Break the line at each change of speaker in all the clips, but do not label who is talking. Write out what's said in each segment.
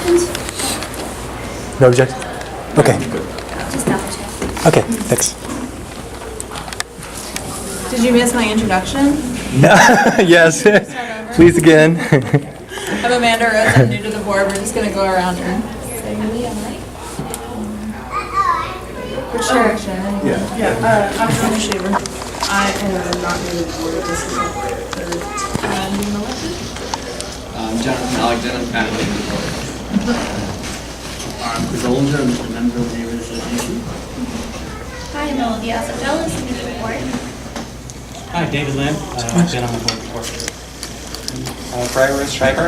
objections?
No objection? Okay.
Just double check.
Okay, thanks.
Did you miss my introduction?
Yes. Please again.
I'm Amanda Rose. I'm new to the board. We're just going to go around and say which direction?
I'm Tony Shaver. I am not new to the board. This is my third time being elected.
Jonathan Alexander, I'm kind of new to the board.
I'm Chris Ollinger, I'm a member of the Neighborhood Association.
Hi, I'm Olivia Asafelis, I'm new to the board.
Hi, David Lim. I've been on the board before.
Briar Rose Schreiber,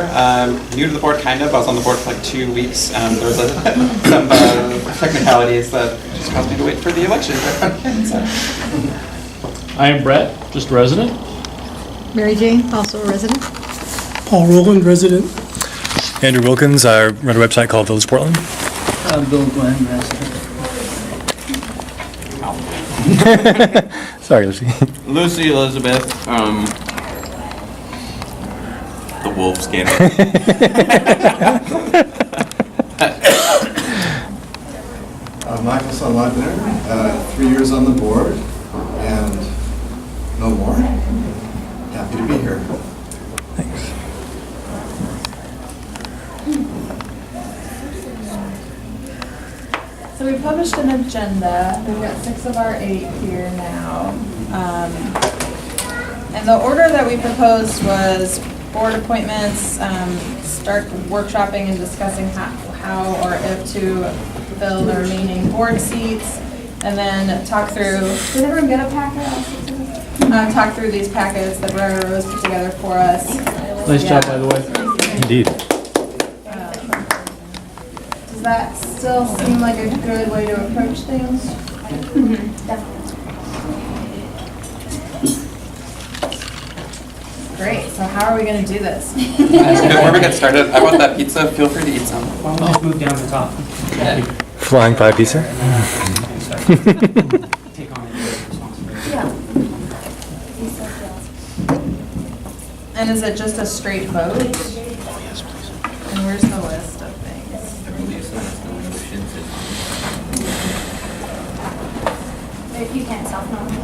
new to the board kind of. I was on the board for like 2 weeks. There was some technicalities that just caused me to wait for the election.
I am Brett, just a resident.
Mary Jane, also a resident.
Paul Rowland, resident.
Andrew Wilkins, I run a website called Village Portland.
Bill Glenn, resident.
Sorry, Lucy.
Lucy Elizabeth, the wolf scandal.
Michael Sonlagner, 3 years on the board, and no more. Happy to be here.
Thanks.
So we published an agenda. We've got 6 of our 8 here now. And the order that we proposed was board appointments, start workshopping and discussing how or if to fill the remaining board seats, and then talk through, did everyone get a packet? Talk through these packets that Briar Rose put together for us.
Nice job, by the way.
Indeed.
Does that still seem like a good way to approach things?
Definitely.
Great, so how are we gonna do this?
Before we get started, I want that pizza. Feel free to eat some.
Why don't we just move down the top?
Flying pie pizza.
Take on any responsibility.
Yeah.
And is it just a straight vote? And where's the list of things?
If you can't self-nominate.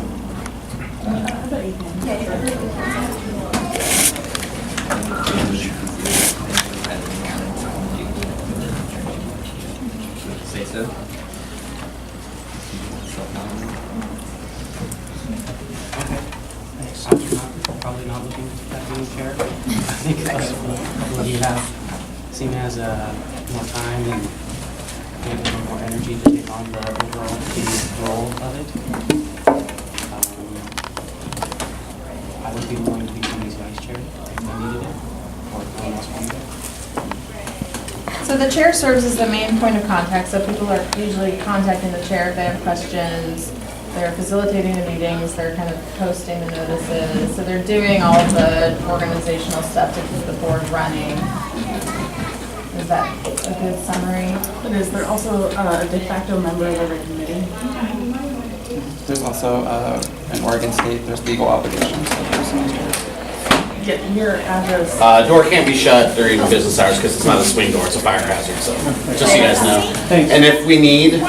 I bet you can.
Yeah, you can.
Say so.
Okay. I'm probably not looking at being chair. I think a couple of you seem has more time and maybe a little more energy to take on the overall key role of it. I would be willing to become his vice chair if I needed it, or if no one else wanted it.
So the chair serves as the main point of contact, so people are usually contacting the chair if they have questions. They're facilitating the meetings, they're kind of posting the notices, so they're doing all of the organizational stuff to keep the board running. Is that a good summary?
It is. They're also a de facto member of every committee.
There's also in Oregon State, there's legal obligations.
Get your address.
Door can't be shut during business hours because it's not a swing door, it's a fire hazard, so just so you guys know. And if we need,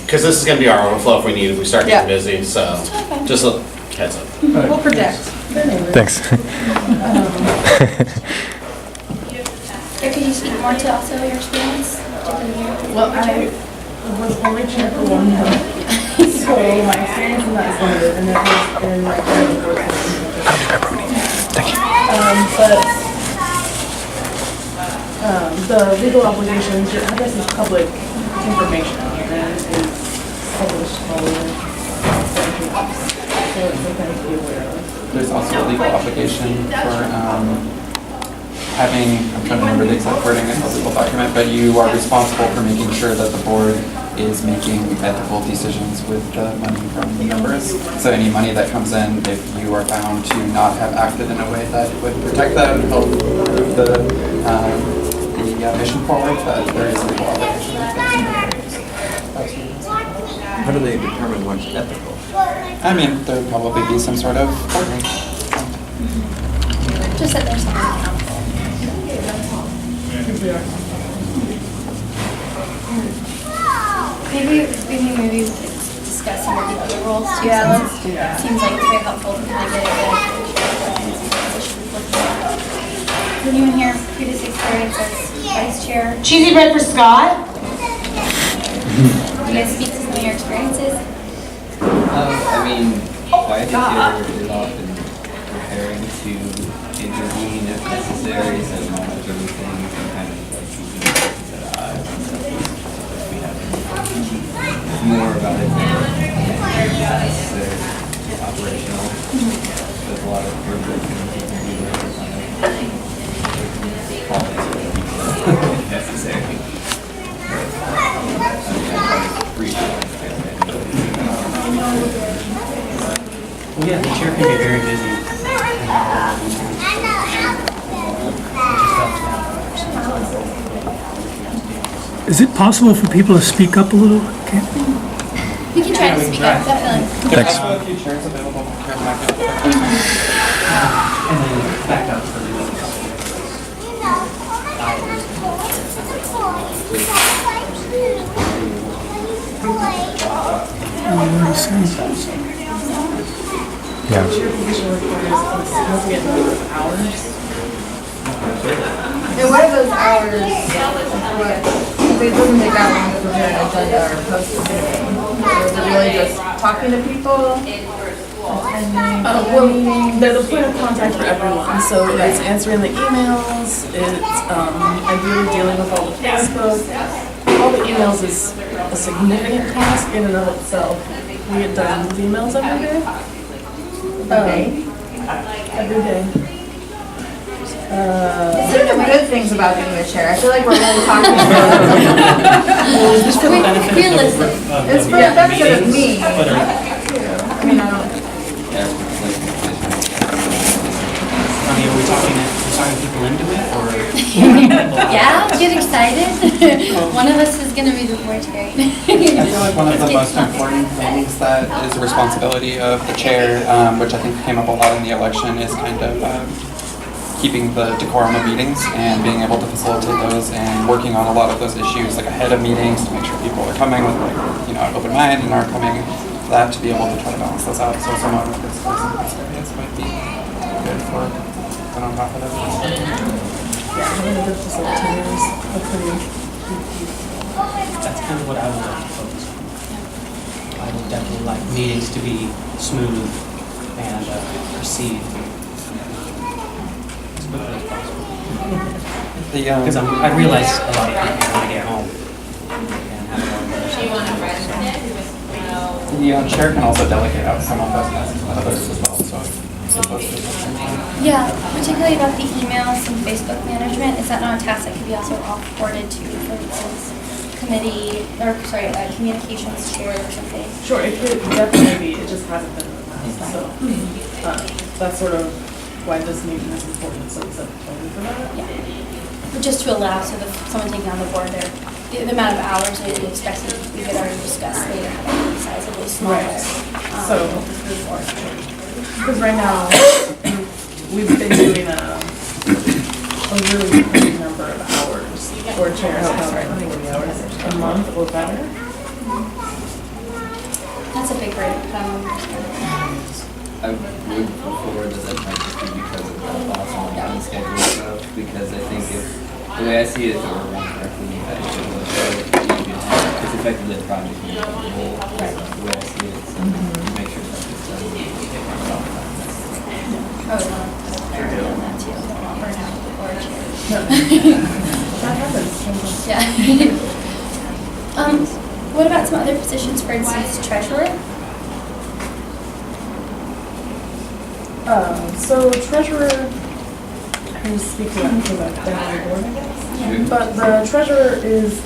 because this is going to be our overflow if we need, if we start getting busy, so just a heads up.
We'll predict.
Thanks.
Could you speak more to also your experience?
Well, I was only chair for 1 month, so my experience in that is limited, and it was in my current board.
Thank you.
But the legal obligations, your address is public information, and is published all over. So it's something to be aware of.
There's also a legal obligation for having, I'm trying to remember the exact wording in the legal document, but you are responsible for making sure that the board is making ethical decisions with the money from the members. So any money that comes in, if you are found to not have acted in a way that would protect them, help move the mission forward, that there is a legal obligation.
How do they determine what's ethical?
I mean, there would probably be some sort of ordering.
Just that there's someone accountable. Maybe we could discuss some of the other roles too.
Yeah,
since
let's do that.
Seems like it's very helpful to kind of get a good position looking at. Is anyone here previous experience as vice chair?
Cheesy bread for Scott?
Do you guys speak to some of your experiences?
I mean, vice chair is often preparing to intervene if necessary, so knowledge everything and kind of like keeping things at eyes and stuff. We have more about it than necessary, operational. There's a lot of work that can be there to kind of follow if necessary.
Well, yeah, the chair can be very busy.
Is it possible for people to speak up a little? Okay.
We can try to speak up, definitely.
Thanks.
I have a few chairs available. Here's my good.
And then back up for the
Yeah.
And what are those hours? It doesn't take that long to prepare an agenda or post a meeting. Or is it really just talking to people?
Well, they're the point of contact for everyone, so it's answering the emails, it's ideally dealing with all the Facebook. All the emails is a significant task in and of itself. We get dozens of emails every day. Every day.
There are good things about being the chair. I feel like we're really talking about
Just for the benefit of
Realistic.
It's for the benefit of me.
But
I mean, I don't.
I mean, are we talking people into it, or?
Yeah, get excited. One of us is gonna be the board chair.
I feel like one of the most important things that is a responsibility of the chair, which I think came up a lot in the election, is kind of keeping the decorum of meetings and being able to facilitate those and working on a lot of those issues like ahead of meetings to make sure people are coming with an open mind and are coming to that to be able to try to balance those out. So someone with this experience might be good for on top of that.
Yeah, having good facilitators, hopefully.
That's kind of what I would like to focus on. I would definitely like meetings to be smooth and proceed as quickly as possible. Because I realize a lot of people want to get home and have
The chair can also delegate out some of those tasks to others as well. So
Yeah, particularly about the emails and Facebook management. Is that not a task that could be also forwarded to, for instance, committee, or sorry, communications chair or something?
Sure, it could definitely be, it just hasn't been in the past, so, that's sort of why this meeting is important, so it's a total for that.
Yeah. Just to allow, so that someone taking on the board, the amount of hours they expect to we could already discuss later, have to be sizably smaller.
Right. So, because right now, we've been doing a really big number of hours for chairs, about 40 hours a month or better.
That's a big break.
I would prefer that that might just be because of the thoughts on the meeting schedule stuff, because I think the way I see it, if it were run correctly, I think it would it's effectively a project in the whole, the way I see it, so make sure that it's done, take it off.
That too. Burn out the board chair.
That happens.
Yeah. What about some other positions, for instance, treasurer?
So treasurer, I can speak to that because I've been on the board, I guess. But the treasurer is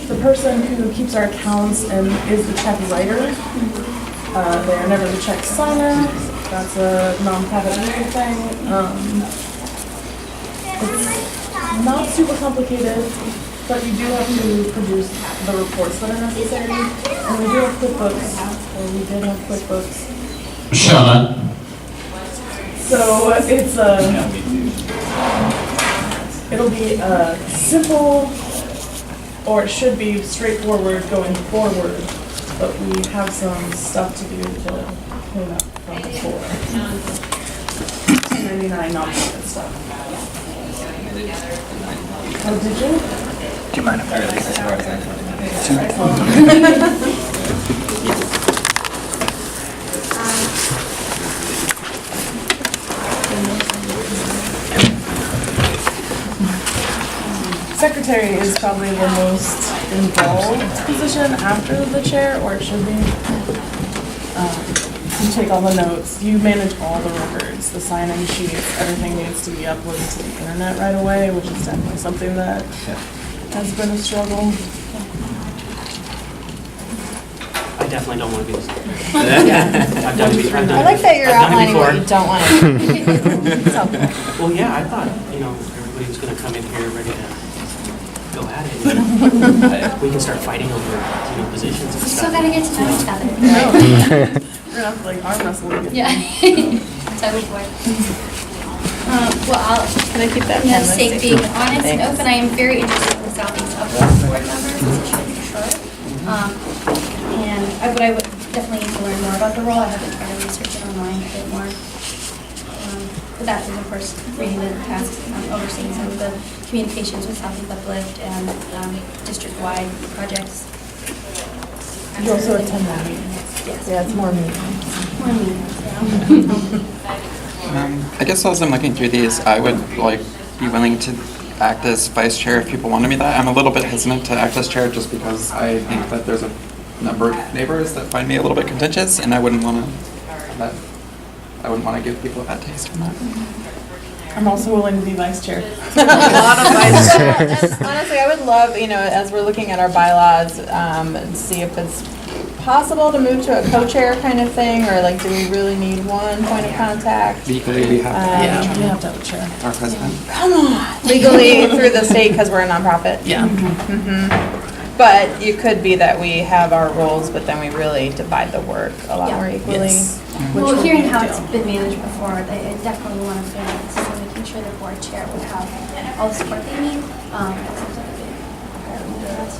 the person who keeps our accounts and is the check writer. They are never the check signer. That's a nonprofit legal thing. It's not super complicated, but you do have to produce the reports that are necessary. And we do have QuickBooks, or we did have QuickBooks.
Shauna.
So it's It'll be simple, or it should be straightforward going forward, but we have some stuff to do to clean up from before. 1099 nonprofit stuff. Oh, did you?
Do you mind if I release as far as
Secretary is probably the most involved position after the chair, or it should be. You take all the notes, you manage all the records, the sign-in sheets, everything needs to be uploaded to the internet right away, which is definitely something that has been a struggle.
I definitely don't want to be this.
Yeah.
I've done it.
I like that you're outlining what you don't want to do.
Well, yeah, I thought, everybody was going to come in here ready to go at it. We can start fighting over, positions and
We
stuff.
still gotta get to know each other.
We're gonna have to like arm wrestle again.
Yeah. So boy. Well,
Can I keep that
for
pen?
the sake of being honest and
Thanks.
open, I am very interested in the Southeast Upland board member position for sure. But I would definitely need to learn more about the role. I haven't tried to research it online a bit more. But that is, of course, reading the tasks, overseeing some of the communications with Southeast Uplift and district-wide projects.
You also attend that meeting.
Yes.
Yeah, it's more meetings.
More meetings, yeah.
I guess as I'm looking through these, I would be willing to act as vice chair if people wanted me that. I'm a little bit hesitant to act as chair just because I think that there's a number of neighbors that find me a little bit contentious, and I wouldn't want to give people a bad taste from that.
I'm also willing to be vice chair.
A lot of vice chairs. Honestly, I would love, as we're looking at our bylaws, see if it's possible to move to a co-chair kind of thing, or do we really need one point of contact?
Legally, we have to
You have to have a chair.
our president.
Come on. Legally through the state because we're a nonprofit.
Yeah.
But you could be that we have our roles, but then we really divide the work a lot
Yeah.
more equally.
Yes.
Well,
will
hearing
be
how
ideal.
it's been managed before, I definitely want to feel like so making sure the board chair would have all the support they need. That seems like a big priority for us.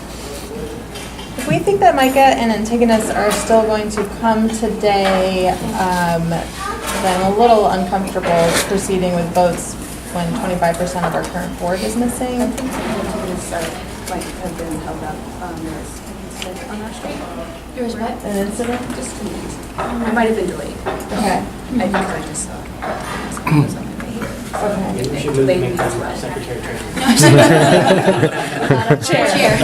If we think that Micah and Antigonus are still going to come today, then I'm a little uncomfortable proceeding with votes when 25% of our current board is missing.
Have been held up on our street.
Yours what?
An incident?
It might have been delayed.
Okay.
I think I just saw.
Okay.
Maybe we should make them secretary
Chair.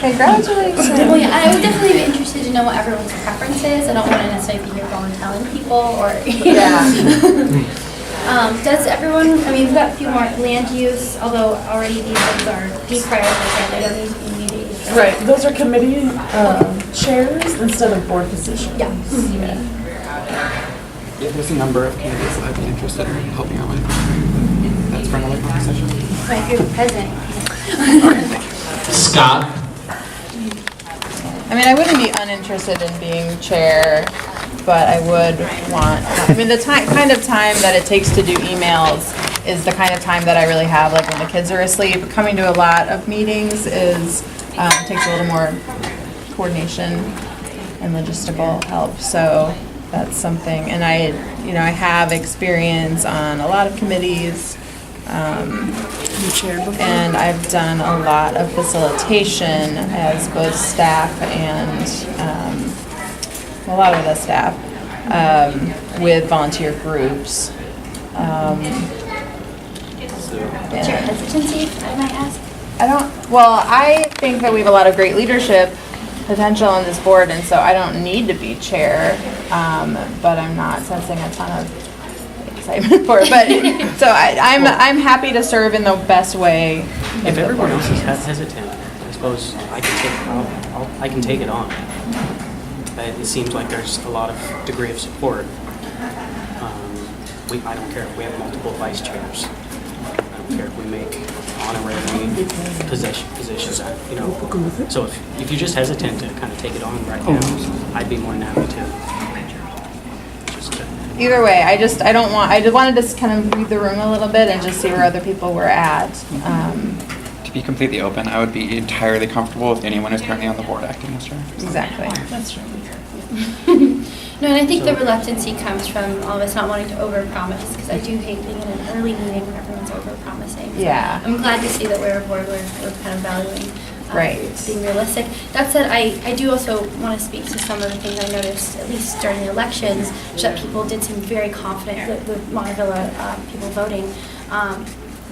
Congratulations.
Well, yeah, I would definitely be interested to know what everyone's preference is. I don't want to necessarily be here going telling people or.
Yeah.
Does everyone, we've got a few more land use, although already these ones are deprioritized, they don't need to be immediately.
Right, those are committee chairs instead of board positions.
Yeah.
Yeah, there's a number of committees that I'd be interested in helping out with. That's for another conversation.
Like you're the president.
Scott?
I wouldn't be uninterested in being chair, but I would want, the kind of time that it takes to do emails is the kind of time that I really have, when the kids are asleep. Coming to a lot of meetings takes a little more coordination and logistical help, so that's something. And I have experience on a lot of committees.
You chaired before?
And I've done a lot of facilitation as both staff and a lot of the staff with volunteer groups.
What's your hesitancy, if I might ask?
I think that we have a lot of great leadership potential on this board, and so I don't need to be chair, but I'm not sensing a ton of excitement for it. But so I'm happy to serve in the best way.
If everyone else is hesitant, I suppose I can take it on. It seems like there's a lot of degree of support. I don't care if we have multiple vice chairs. I don't care if we make honorary positions. So if you're just hesitant to kind of take it on right now, I'd be more than happy to. Just
either way, I wanted to kind of read the room a little bit and just see where other people were at.
To be completely open, I would be entirely comfortable if anyone is currently on the board acting as chair.
Exactly.
That's true.
No, and I think the reluctancy comes from all of us not wanting to overpromise, because I do hate being in an early meeting when everyone's overpromising. So
Yeah.
I'm glad to see that we're a board where we're kind of valuing
Right.
being realistic. That said, I do also want to speak to some of the things I noticed, at least during the elections, which that people did seem very confident, the Montavilla people voting,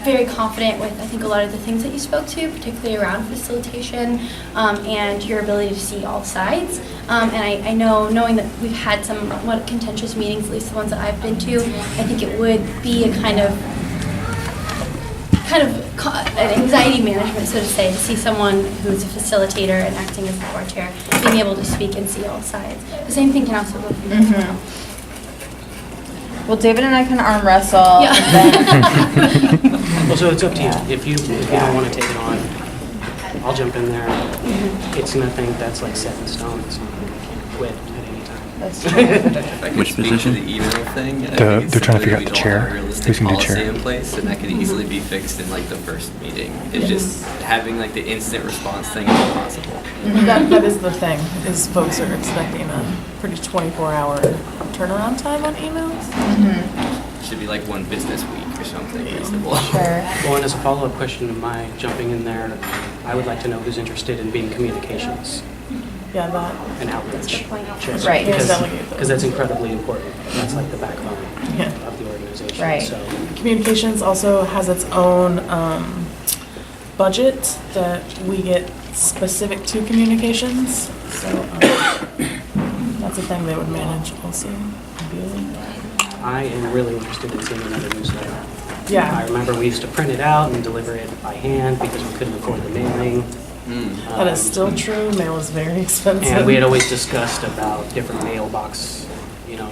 very confident with, I think, a lot of the things that you spoke to, particularly around facilitation and your ability to see all sides. And I know, knowing that we've had some somewhat contentious meetings, at least the ones that I've been to, I think it would be a kind of an anxiety management, so to say, to see someone who's a facilitator and acting as the board chair, being able to speak and see all sides. The same thing can also go for you as well.
Well, David and I can arm wrestle.
Yeah.
And then
Well, so it's up to you. If you don't want to take it on, I'll jump in there. It's nothing that's like set in stone. It's not like I can't quit at any time.
That's true.
If I could
Which
speak
position?
to the email thing, I think
They're
it's
trying to figure
simply
out the
we don't
chair.
have a realistic
Who's gonna do
policy
chair?
in place, and that could easily be fixed in like the first meeting. It's just having like the instant response thing is impossible.
That is the thing, is folks are expecting a pretty 24-hour turnaround time on emails.
Should be like 1 business week or something reasonable.
Sure.
Well, and as a follow-up question to my jumping in there, I would like to know who's interested in being communications
Yeah, that,
and outreach.
That's the point.
chair.
Right.
Because
Delegate those.
that's incredibly important. That's like the backbone
Yeah.
of the organization.
Right.
So
communications also has its own budget that we get specific to communications. So that's a thing they would manage also, ideally.
I am really interested in seeing another newsletter. I
Yeah,
remember we used to print it out and deliver it by hand because we couldn't afford the mailing.
that is still true. Mail is very expensive.
And we had always discussed about different mailbox,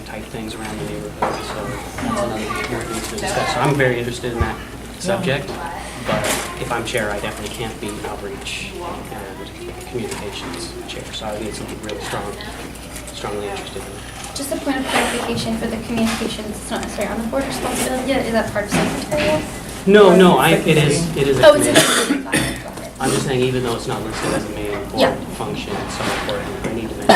type things around the neighborhood, so that's another thing we need to discuss. So I'm very interested in that subject, but if I'm chair, I definitely can't be outreach and communications chair, so I would need something really strongly interested in it.
Just a point of clarification for the communications, it's not necessarily on the board responsibility yet, is that part of secretarial?
No, it is a
Oh, it's a
committee.
got it, got it.
I'm just saying, even though it's not listed as a main board
Yeah.
function, it's so important, I need to mention it.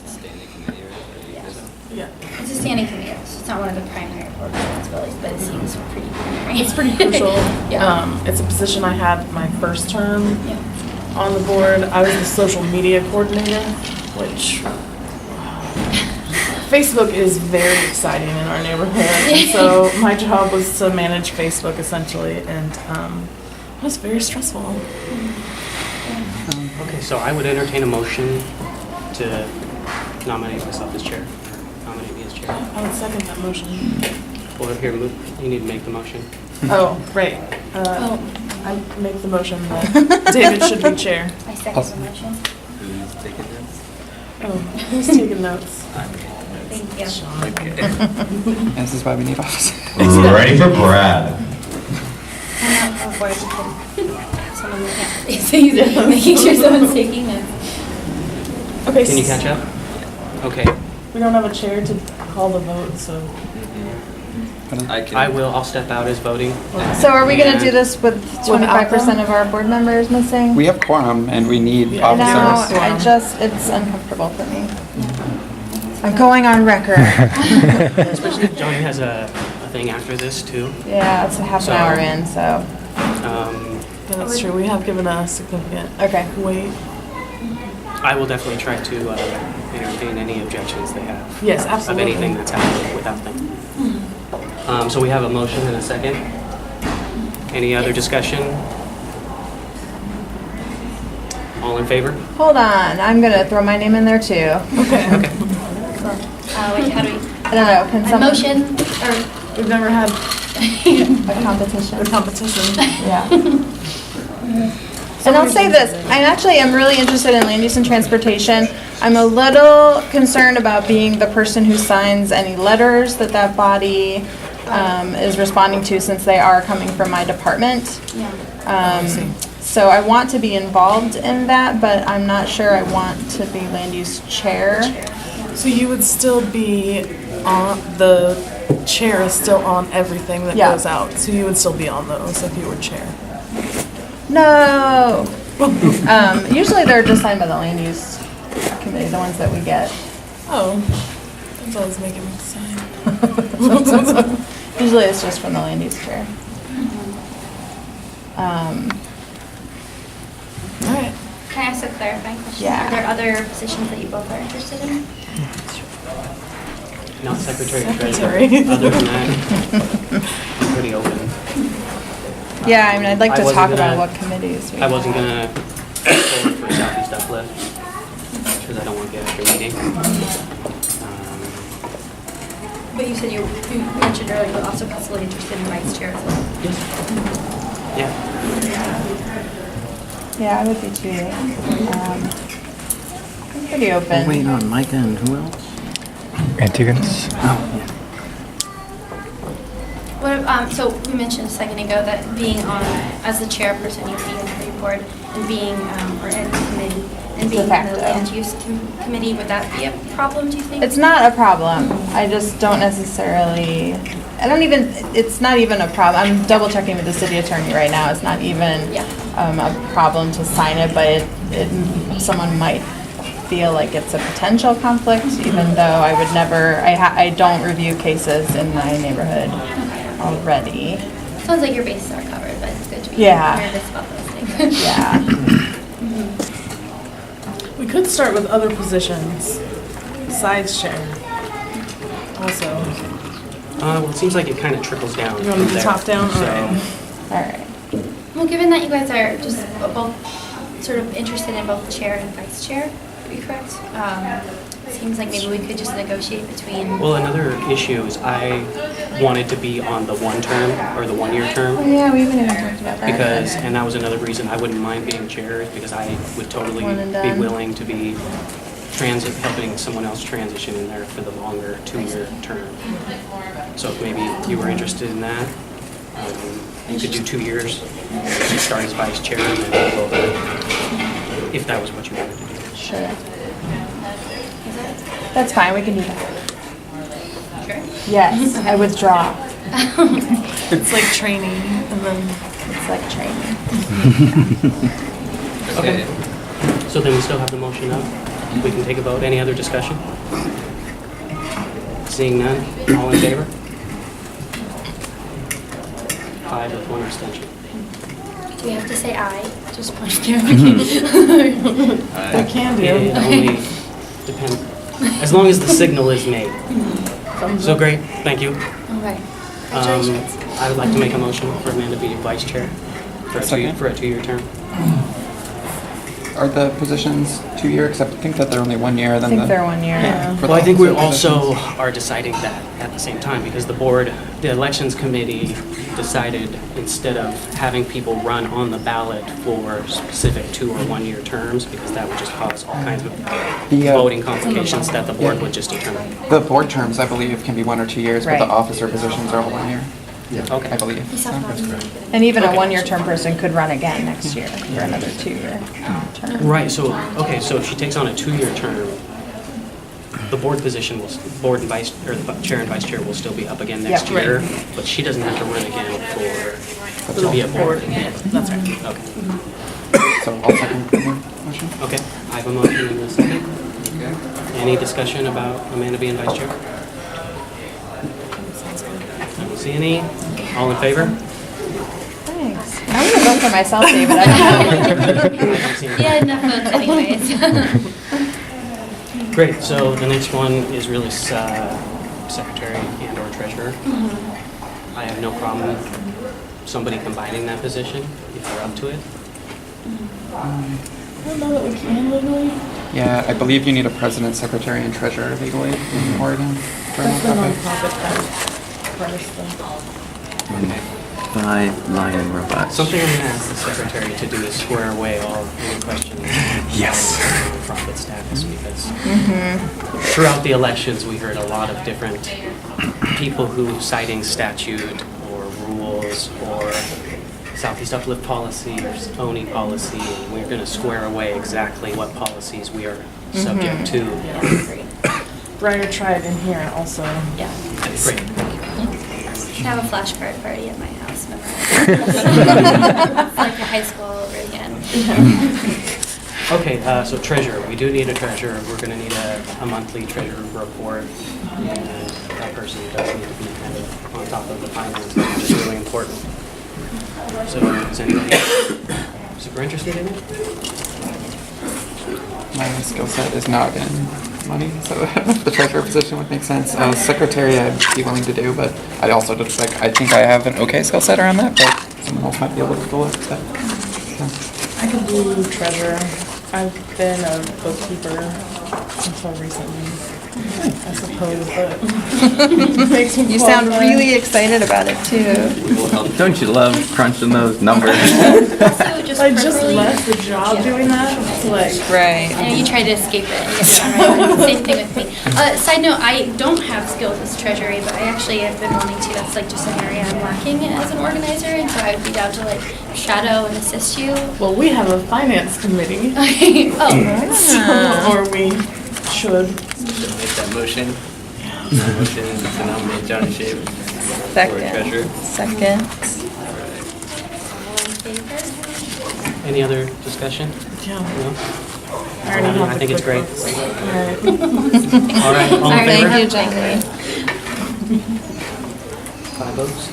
It's a standing committee or so.
Yeah,
It's a standing committee, so it's not one of the primary board responsibilities, but it seems pretty primary.
it's pretty crucial.
Yeah.
It's a position I had my first term
Yeah.
on the board. I was the social media coordinator, which Facebook is very exciting in our neighborhood. And so my job was to manage Facebook essentially, and it was very stressful.
Okay, so I would entertain a motion to nominate myself as chair, nominate me as chair.
I would second that motion.
Well, here, you need to make the motion.
Oh, right.
Oh,
I make the motion that David should be chair.
I second the motion.
Who's taking this?
Oh, who's taking notes?
Thank you.
And this is why we need officers.
Ready for Brad.
I'm not on board, you can have someone that can't see, making sure someone's taking notes.
Okay.
Can you catch up? Okay,
We don't have a chair to call the vote, so.
I'll step out as voting.
So are we gonna do
And-
this with 25% of our board members missing?
We have quorum and we need
Yeah.
officers.
It's uncomfortable for me. I'm going on record.
Especially if Johnny has a thing after this too.
Yeah, it's a half an
So-
hour in, so,
Yeah, that's true. We have given a significant
okay.
weight.
I will definitely try to entertain any objections they have.
Yes, absolutely.
Of anything that's happening without them. So we have a motion and a second. Any other discussion? All in favor?
Hold on, I'm gonna throw my name in there too.
Okay.
Wait, how do we?
I don't know, can
A
someone?
motion, or,
We've never had
A competition.
a competition.
Yeah. And I'll say this, I'm really interested in land use and transportation. I'm a little concerned about being the person who signs any letters that body is responding to, since they are coming from my department.
yeah.
So I want to be involved in that, but I'm not sure I want to be land use chair.
So you would still be the chair is still on everything that
Yeah.
goes out, so you would still be on those if you were chair.
No. Usually they're just signed by the land use committee, the ones that we get.
Oh, that's always making me sign.
Usually it's just from the land use chair.
All right.
Can I ask a clarifying question?
Yeah.
Are there other positions that you both are interested in?
Not secretary
Secretary.
treasurer. Other than that, I'm pretty open.
Yeah, I mean, I'd like
I
to
wasn't
talk about
gonna-
what committees we
I wasn't
have.
gonna go forward for Southeast Uplift, because I don't want to get after meeting.
But you said you mentioned earlier, but also possibly interested in vice chair as well.
Yeah.
Yeah, I would be too. I'm pretty open.
Waiting on Micah and who else?
Antigons?
What, so we mentioned a second ago that being on, as the chairperson, you'd be in the board and being, or in the committee, and being on
facto.
the land use committee, would that be a problem, do you think?
It's not a problem. I just don't necessarily, it's not even a problem. I'm double checking with the city attorney right now. It's not even
Yeah.
a problem to sign it, but someone might feel like it's a potential conflict, even though I would never, I don't review cases in my neighborhood already.
Sounds like your bases are covered, but it's good to be
Yeah.
nervous about those things.
Yeah.
We could start with other positions besides chair. Also,
Well, it seems like it kind of trickles down.
you want me
from
to
there.
top down?
So,
All right.
All right.
Well, given that you guys are just both sort of interested in both chair and vice chair, to be correct, seems like maybe we could just negotiate between.
well, another issue is I wanted to be on the 1 term, or the 1-year
Oh,
term.
yeah, we haven't even talked about that.
Because, and that was another reason I wouldn't mind being chair, is because I would totally
One and
be
done.
willing to be helping someone else transition in there for the longer 2-year term. So if maybe you were interested in that, you could do 2 years, you start as vice chair, and then go over, if that was what you wanted to do.
Sure. That's fine, we can do that.
Sure.
Yes, I withdraw.
It's like training, and then
It's like training.
Okay. So then we still have the motion up. We can take a vote. Any other discussion? Seeing none, all in favor? 5 with 1 abstention.
Do we have to say aye? Just point
we can do.
It only depends, as long as the signal is made. So great, thank you.
Okay. Congratulations.
I would like to make a motion for Amanda to be vice chair for a
Second.
2-year term.
Are the positions 2-year, except I think that they're only 1 year,
I
then
think
the...
they're 1 year.
For
Well, I
the
think we
officer
also
positions.
are deciding that at the same time, because the elections committee decided, instead of having people run on the ballot for specific 2 or 1-year terms, because that would just cause all kinds of
The,
voting complications that the board would just determine.
The board terms, I believe, can be 1 or 2 years, but the
Right.
officer positions are all 1 year,
Okay.
I believe. so.
And even a
Okay.
1-year term person could run again next year for another 2-year term.
Right, so, okay, so if she takes on a 2-year term, the board position will, board and vice, or the chair and vice chair will still be up again next
Yeah.
year, but she doesn't have to run again to be a board.
That's right.
Okay.
So I'll second the motion.
Okay, I have a motion in a second. Any discussion about Amanda being vice chair? I don't see any. All in favor?
Thanks. I'm gonna vote for myself, David. I don't know.
I don't see any.
Yeah, enough votes anyways.
Great, so the next one is really secretary and or treasurer. I have no problem with somebody combining that position if they're up to it.
I don't know that we can legally.
Yeah, I believe you need a president, secretary, and treasurer legally in Oregon for a
That's the
nonprofit.
nonprofit part first, though.
By Lion Robots.
Something I'm going to ask the secretary to do is square away all any questions
Yes.
on nonprofit status, because throughout the elections, we heard a lot of different people who citing statute or rules or Southeast Uplift policy or ONI policy, and we're going to square away exactly what policies we are subject to.
Briar tried in here also.
Yeah.
Great.
I have a flashcard party at my house. It's like a high school all over again.
Okay, so treasurer, we do need a treasurer. We're gonna need a monthly treasurer report. And that person does need to be kind of on top of the finances, which is really important. So is anybody super interested in it?
My skill set is not in money, so the treasurer position would make sense. Secretary I'd be willing to do, but I also just I think I have an okay skill set around that, but someone else might be able to fill it. But,
I could do treasurer. I've been a bookkeeper until recently, I suppose, but it makes me
You sound
qualified.
really excited about it too.
Don't you love crunching those numbers?
Also, just
I just
peripherally-
left the job doing that. It's like,
Right.
I know you tried to escape it and get done right. Same thing with me. Side note, I don't have skills as treasury, but I actually have been wanting to. That's like just an area I'm lacking as an organizer, and so I would be down to like shadow and assist you.
well, we have a finance committee,
Oh,
or we should.
Should make that motion. Motion to nominate Johnny Shaver for treasurer.
Second.
all in favor?
Any other discussion?
Yeah.
No?
I already have
I
the
think it's great.
QuickBooks.
All right, all in
Thank
favor?
you, Jamie.
5 votes.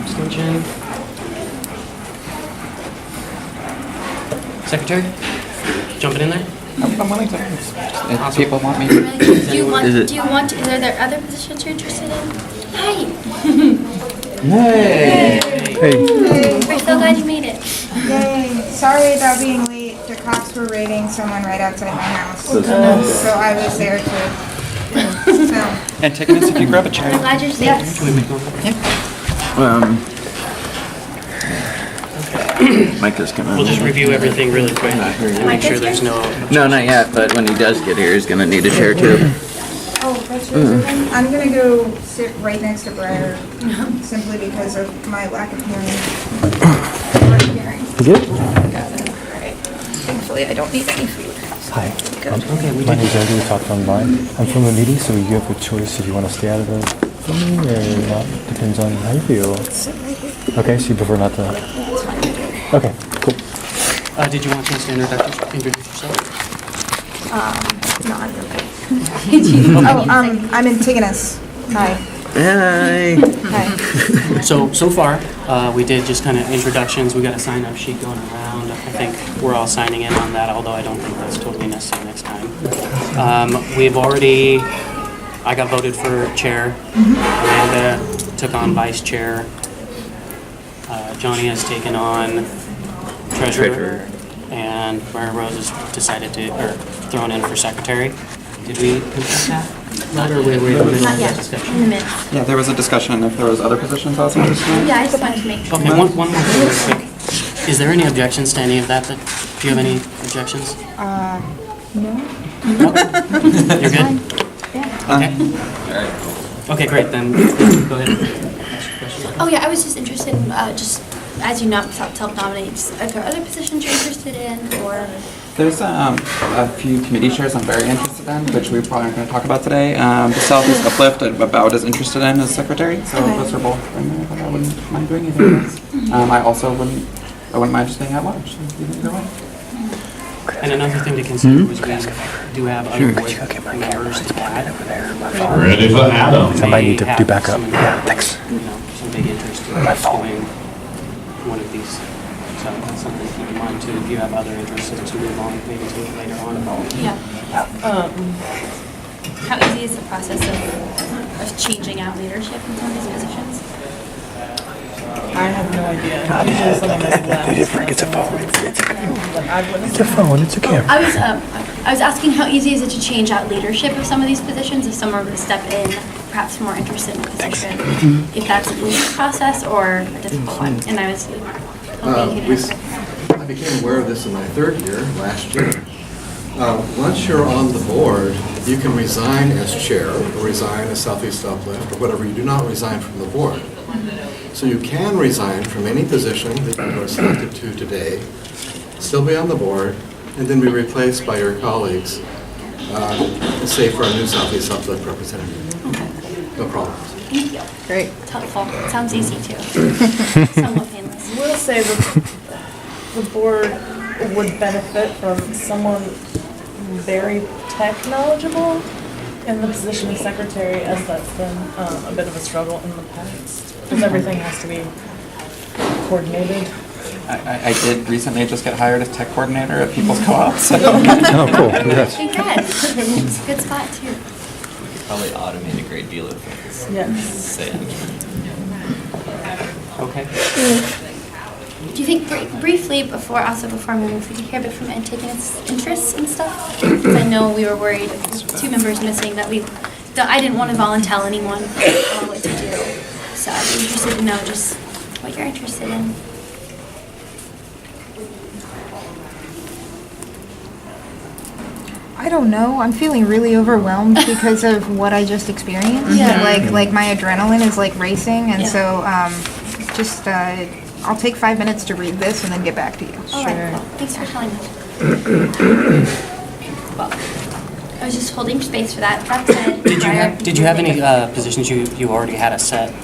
Abstention. Secretary? Jumping in there?
I'm willing to. If people want me.
Do you want?
Is it-
Do you want? Are there other positions you're interested in? Hi.
Hey!
Hey,
We're so glad you made it.
Yay. Sorry about being late. The cops were raiding someone right outside my house. So I was there to film.
Antigonus, if you grab a chair.
I'm glad you're safe.
Can we make one?
Mike just came
We'll just review everything really quick. Make sure there's no.
No, not yet, but when he does get here, he's gonna need a chair too.
Oh, that's right. I'm gonna go sit right next to Briar simply because of my lack of hearing.
you good?
Thankfully, I don't need any food.
Hi.
Okay, we
My
did.
name's Andrew. We talked online. I'm from the meeting, so you have a choice if you want to stay out of the filming or not. Depends on how you feel. Okay, so you prefer not to. Okay, cool.
Did you want to introduce yourself?
No, I'm okay. I'm Antigonus. Hi.
Hey!
Hi.
So far, we did just kind of introductions. We got a sign-up sheet going around. I think we're all signing in on that, although I don't think that's totally necessary next time. I got voted for chair. Amanda took on vice chair. Johnny has taken on treasurer. And Briar Rose has decided to, or thrown in for secretary. Did we complete that? Or were we in
Not yet.
discussion?
In the minutes.
Yeah, there was a discussion if there was other positions also interested in.
Yeah, I just wanted to make sure.
Okay, one more thing real quick. Is there any objections to any of that? Do you have any objections?
No.
You're good?
Yeah.
Okay. Okay, great, then go ahead.
Oh yeah, I was just interested in just as you self-nominate. Are there other positions you're interested in, or?
There's a few committee chairs I'm very interested in, which we probably aren't going to talk about today. The Southeast Uplift, I'm about as interested in as secretary, so
Okay.
those are both in there, but I wouldn't mind doing either of those. I also wouldn't mind just being at large, so either way.
And another thing to consider was we do have other board members to add.
Ready for Adam.
I might need to
They
do
have
backup.
some,
Yeah, thanks.
Some big interest in doing one of these. So that's something to keep in mind too, if you have other interests to move on, maybe to it later on.
Yeah. How easy is the process of changing out leadership in some of these positions?
I have no idea. Usually someone has left.
It's a phone.
But I wouldn't.
It's a phone. It's a camera.
I was asking how easy is it to change out leadership of some of these positions if someone were to step in, perhaps more interested in the position, if that's an easy process or a difficult one. And I was hoping you could answer.
I became aware of this in my third year, last year. Once you're on the board, you can resign as chair, or resign as Southeast Uplift, or whatever. You do not resign from the board. So you can resign from any position that you are selected to today, still be on the board, and then be replaced by your colleagues say for a new Southeast Uplift representative. No problem.
Thank you.
Great.
It's helpful. It sounds easy too. Somewhat painless.
We'll say that the board would benefit from someone very tech knowledgeable in the position of secretary, as that's been a bit of a struggle in the past, because everything has to be coordinated.
I did recently just get hired as tech coordinator at People's Co-op, so.
Oh, cool. Congrats.
Congrats. It's a good spot too.
Probably automate a great deal of things.
Yes.
Say
Okay.
Do you think briefly before we move, if we could hear a bit from Ed taking its interests and stuff? Because I know we were worried, two members missing, that I didn't want to volunteer anyone what to do. So I'd be interested to know just what you're interested in.
I don't know. I'm feeling really overwhelmed because of what I just experienced.
Yeah.
Like my adrenaline is like racing, and
Yeah.
so just I'll take 5 minutes to read this and then get back to you.
All right, well, thanks for telling me. Well, I was just holding space for that. That said,
Did you have any positions you already had a set?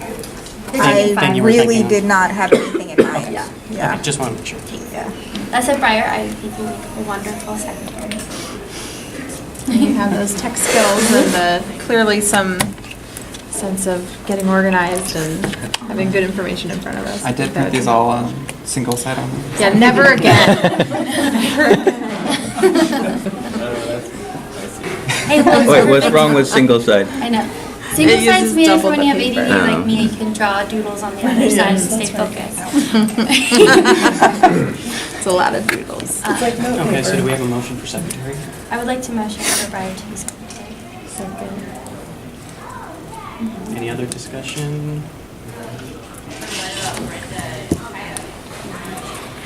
I
Then you were
really
thinking-
did not have anything in mind.
Yeah.
Yeah.
Okay, just want to make sure.
Yeah.
That said, Briar, I think you make a wonderful secretary.
You have those tech skills and clearly some sense of getting organized and having good information in front of us.
I did print these all on single side only.
Yeah, never again.
Hey, well,
Wait, what's wrong with single side?
I know. Single
It
side's
uses
made
double
for when
the
you have
paper.
ADD like me, you can draw doodles on the other side and stay focused.
It's a lot of doodles.
It's like no
Okay, so
paper.
do we have a motion for secretary?
I would like to motion for Briar to be secretary.
Any other discussion?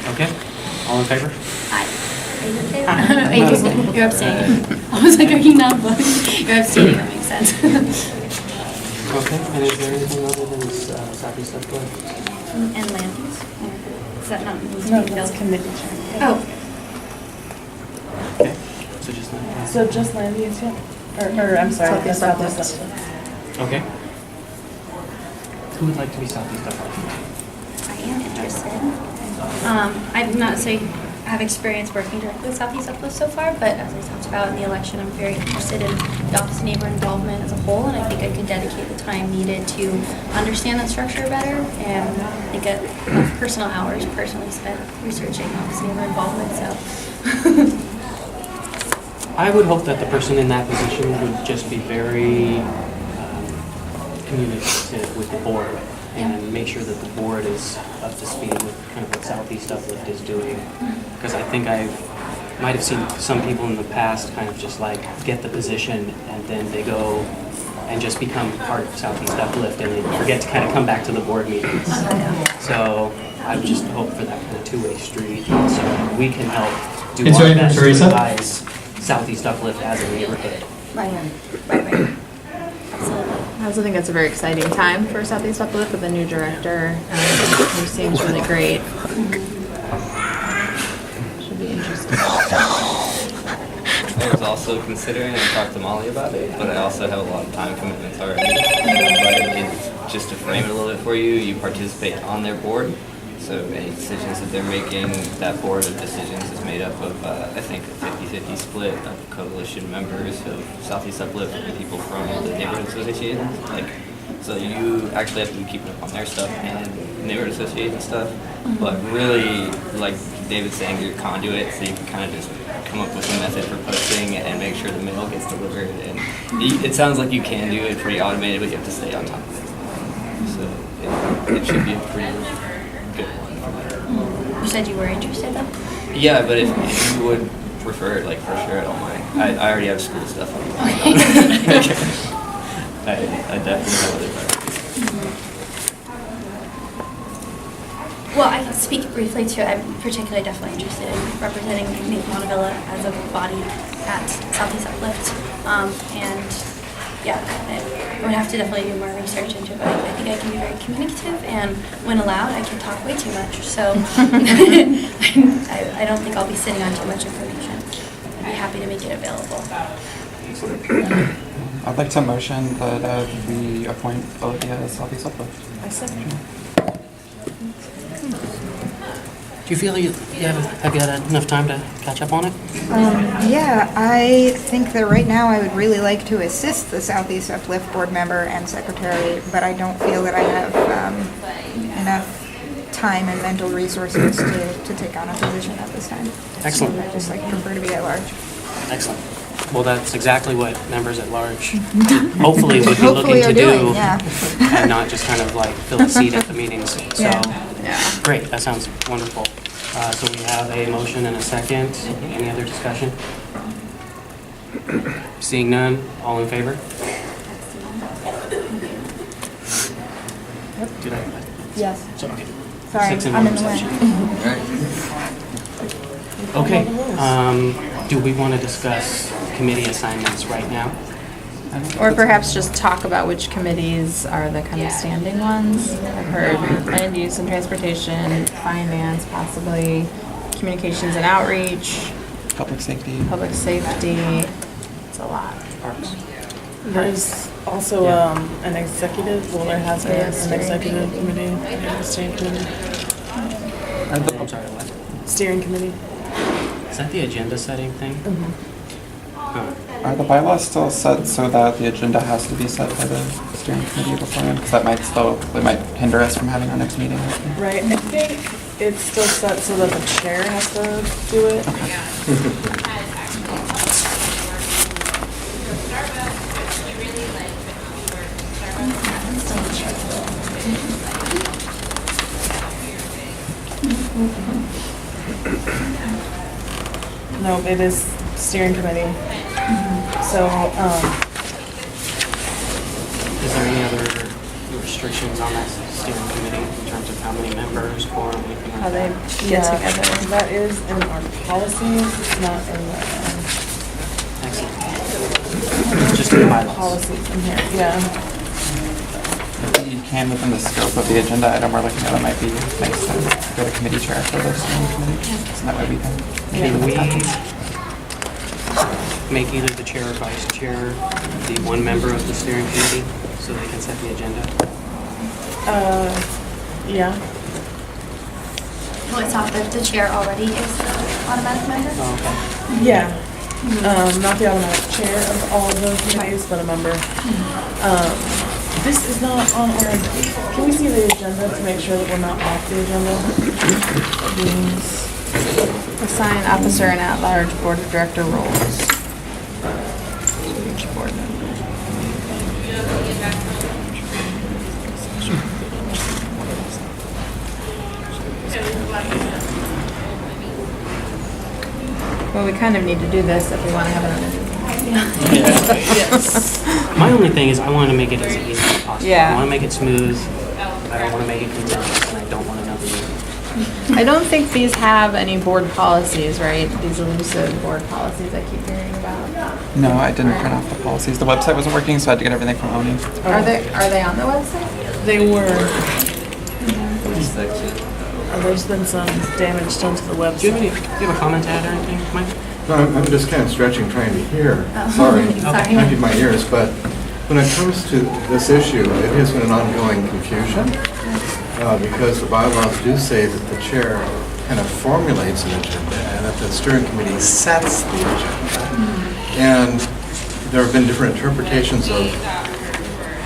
Okay, all in favor?
Aye. Are you in favor? You're abstaining. I was like, are you not voting? You're abstaining, that makes sense.
Okay, and is there anything other than Southeast Uplift?
And land use? Is that not needs to
No,
be
that's
filled?
committee chair.
Oh,
Okay, so just like that.
So just land use, yeah? Or I'm sorry,
Southeast
that's
Uplift.
Southeast.
Okay. Who would like to be Southeast Uplift?
I am interested. I'm not saying I have experience working directly with Southeast Uplift so far, but as I talked about in the election, I'm very interested in the Office of Neighbor Involvement as a whole, and I think I could dedicate the time needed to understand that structure better, and I think enough personal hours personally spent researching Office of Neighbor Involvement, so.
I would hope that the person in that position would just be very communicative with the board and make sure that the board is up to speed with kind of what Southeast Uplift is doing. Because I think I might have seen some people in the past kind of just like get the position and then they go and just become part of Southeast Uplift and they forget to kind of come back to the board meetings. So I would just hope for that kind of two-way street so we can help do
It's
our
right,
best to
Teresa.
advise Southeast Uplift as a neighborhood.
Right. Absolutely.
I also think it's a very exciting time for Southeast Uplift with a new director, who seems really great. Should be interesting.
I was also considering, I talked to Molly about it, but I also have a lot of time commitments already. But just to frame it a little bit for you, you participate on their board. So any decisions that they're making, that board of decisions is made up of, I think, a 50-50 split of coalition members of Southeast Uplift and people from the Neighborhood Association. So you actually have to be keeping up on their stuff and Neighborhood Association stuff. But really, like David's saying, you're a conduit, so you can kind of just come up with a method for posting and make sure the mail gets delivered. And it sounds like you can do it pretty automated, but you have to stay on top of it. So it should be a pretty good one.
You said you were interested though?
Yeah, but if you would prefer it, like for sure, I don't mind. I already have school stuff on my mind. I definitely have other priorities.
Well, I can speak briefly to, I'm particularly definitely interested in representing Montavilla as a body at Southeast Uplift. And yeah, I would have to definitely do more research into it, but I think I can be very communicative, and when allowed, I can talk way too much. So I don't think I'll be sitting on too much information. I'd be happy to make it available.
Excellent. I'd like to motion that we appoint Olivia as Southeast Uplift.
I second.
Do you feel have you had enough time to catch up on it?
Yeah, I think that right now I would really like to assist the Southeast Uplift board member and secretary, but I don't feel that I have enough time and mental resources to take on a position at this time.
Excellent.
So I just prefer to be at large.
Excellent. Well, that's exactly what members at large hopefully would be looking
Hopefully
to
are
do.
doing, yeah.
And not just kind of like fill a seat at the meetings. So,
Yeah.
great, that sounds wonderful. So we have a motion and a second. Any other discussion? Seeing none, all in favor? Did I?
Yes.
So, okay.
Sorry,
6 and
I'm
1
in the way.
abstention. Okay, do we want to discuss committee assignments right now?
Or perhaps just talk about which committees are the kind of standing ones. I've heard land use and transportation, finance, possibly communications and outreach,
Public safety.
It's a lot.
Parks.
There's also an executive, well, there has been an executive committee, and a steering committee.
I'm sorry, what?
Steering committee.
Is that the agenda setting thing? Huh.
Are the bylaws still set so that the agenda has to be set by the steering committee beforehand? Because that might hinder us from having our next meeting.
Right, I think it's still set so that the chair has to do it. No, it is steering committee. So,
Is there any other restrictions on that steering committee in terms of how many members or anything
How
like
they
that?
get together.
that is in our policies, it's not in the
Excellent. Just in the bylaws.
policies in here, yeah.
If you can, within the scope of the agenda item we're looking at, it might be nice to go to committee chair for the steering committee. So that way we can.
Can we make either the chair or vice chair the one member of the steering committee so they can set the agenda?
Yeah.
Well, it's not that the chair already is the automatic member?
Oh, okay.
Yeah. Not the automatic chair of all of those committees, but a member. This is not on our, can we see the agenda to make sure that we're not off the agenda?
Assign officer and at-large board of director roles. Each board member. Well, we kind of need to do this if we want to have another meeting.
Yes.
My only thing is I want to make it as easy as possible.
Yeah.
I want to make it smooth. I don't want to make it contentious, and I don't want another meeting.
I don't think these have any board policies, right? These elusive board policies I keep hearing about.
No, I didn't print off the policies. The website wasn't working, so I had to get everything from Oni.
Are they on the website?
They were,
Which section?
there's been some damage done to the
Do you
website.
have a comment to add or anything, Mike?
No, I'm just kind of stretching, trying to hear. Sorry,
Sorry.
might be my ears, but when it comes to this issue, it has been an ongoing confusion because the bylaws do say that the chair kind of formulates an agenda and that the steering committee sets the agenda. And there have been different interpretations of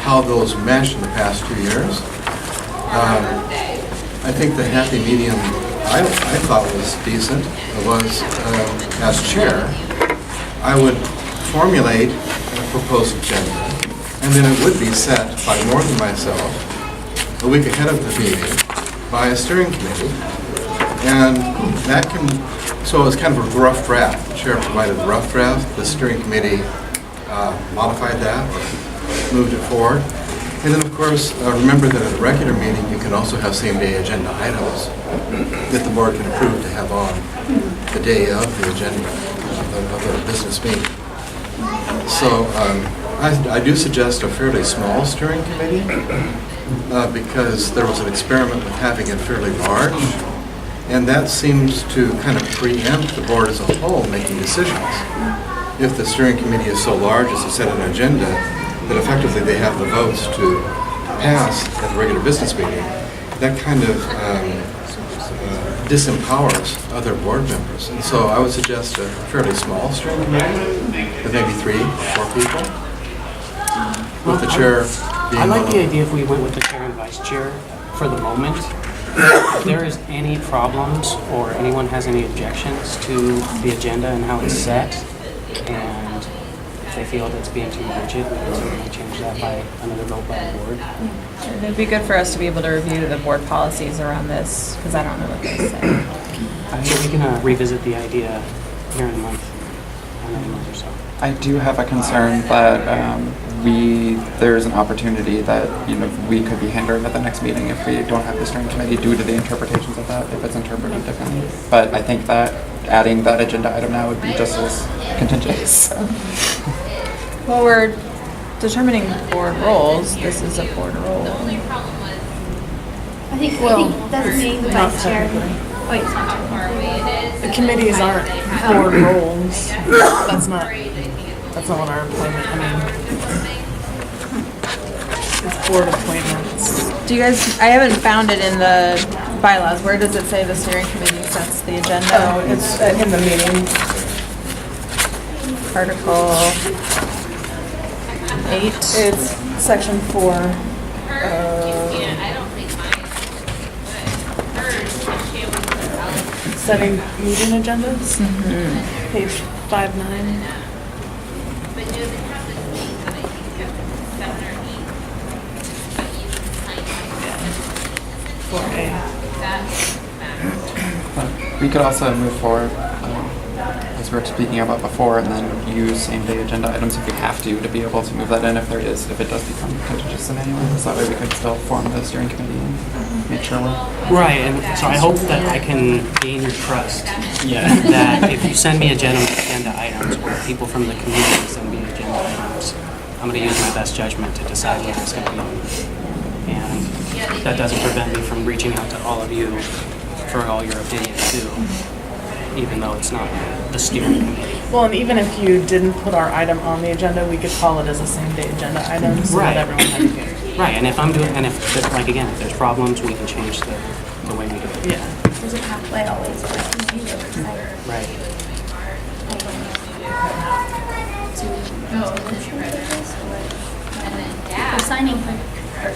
how those mesh in the past 2 years. I think the happy medium I thought was decent was, as chair, I would formulate a proposed agenda, and then it would be set by more than myself a week ahead of the meeting by a steering committee, and that can, so it was kind of a rough draft. The chair provided the rough draft, the steering committee modified that, or moved it forward. And then, of course, remember that at a regular meeting, you can also have same-day agenda items that the board can approve to have on the day of the agenda of the business meeting. So I do suggest a fairly small steering committee because there was an experiment with having it fairly large, and that seems to kind of preempt the board as a whole making decisions. if the steering committee is so large as to set an agenda, that effectively they have the votes to pass at the regular business meeting, that kind of disempowers other board members. And so I would suggest a fairly small steering committee, with maybe 3 or 4 people, with the chair being
I like
one
the
of-
idea if we went with the chair and vice chair for the moment. If there is any problems or anyone has any objections to the agenda and how it's set, and if they feel that it's being too rigid, we can certainly change that by another vote by the board.
It'd be good for us to be able to review the board policies around this, because I don't know what they say.
So we can revisit the idea here in a month, another month or so.
I do have a concern that there's an opportunity that, we could be hindered at the next meeting if we don't have the steering committee due to the interpretations of that, if it's interpreted differently. But I think that adding that agenda item now would be just as contingent.
Well, we're determining board roles. This is a board role.
I think designating the vice chair. Oh, it's not too far away.
The committees aren't board roles. That's not what our appointment, it's board appointments.
Do you guys, I haven't found it in the bylaws. Where does it say the steering committee sets the agenda?
Oh, it's in the meeting.
Article 8.
It's section 4. Setting meeting agendas. Page 5-9.
We could also move forward, as we were speaking about before, and then use same-day agenda items if we have to be able to move that in if it does become contentious in any way. So that way we could still form the steering committee and make sure we're...
Right, and so I hope that I can gain your trust.
Yeah.
That if you send me agenda items, or people from the community send me agenda items, I'm going to use my best judgment to decide what it's going to be on. And that doesn't prevent me from reaching out to all of you for all your opinions too, even though it's not the steering committee.
Well, and even if you didn't put our item on the agenda, we could call it as a same-day agenda item so
Right.
that everyone has it.
Right, and if there's problems, we can change the way we do it.
Yeah.
There's a pathway always, but you do it.
Right.
For signing for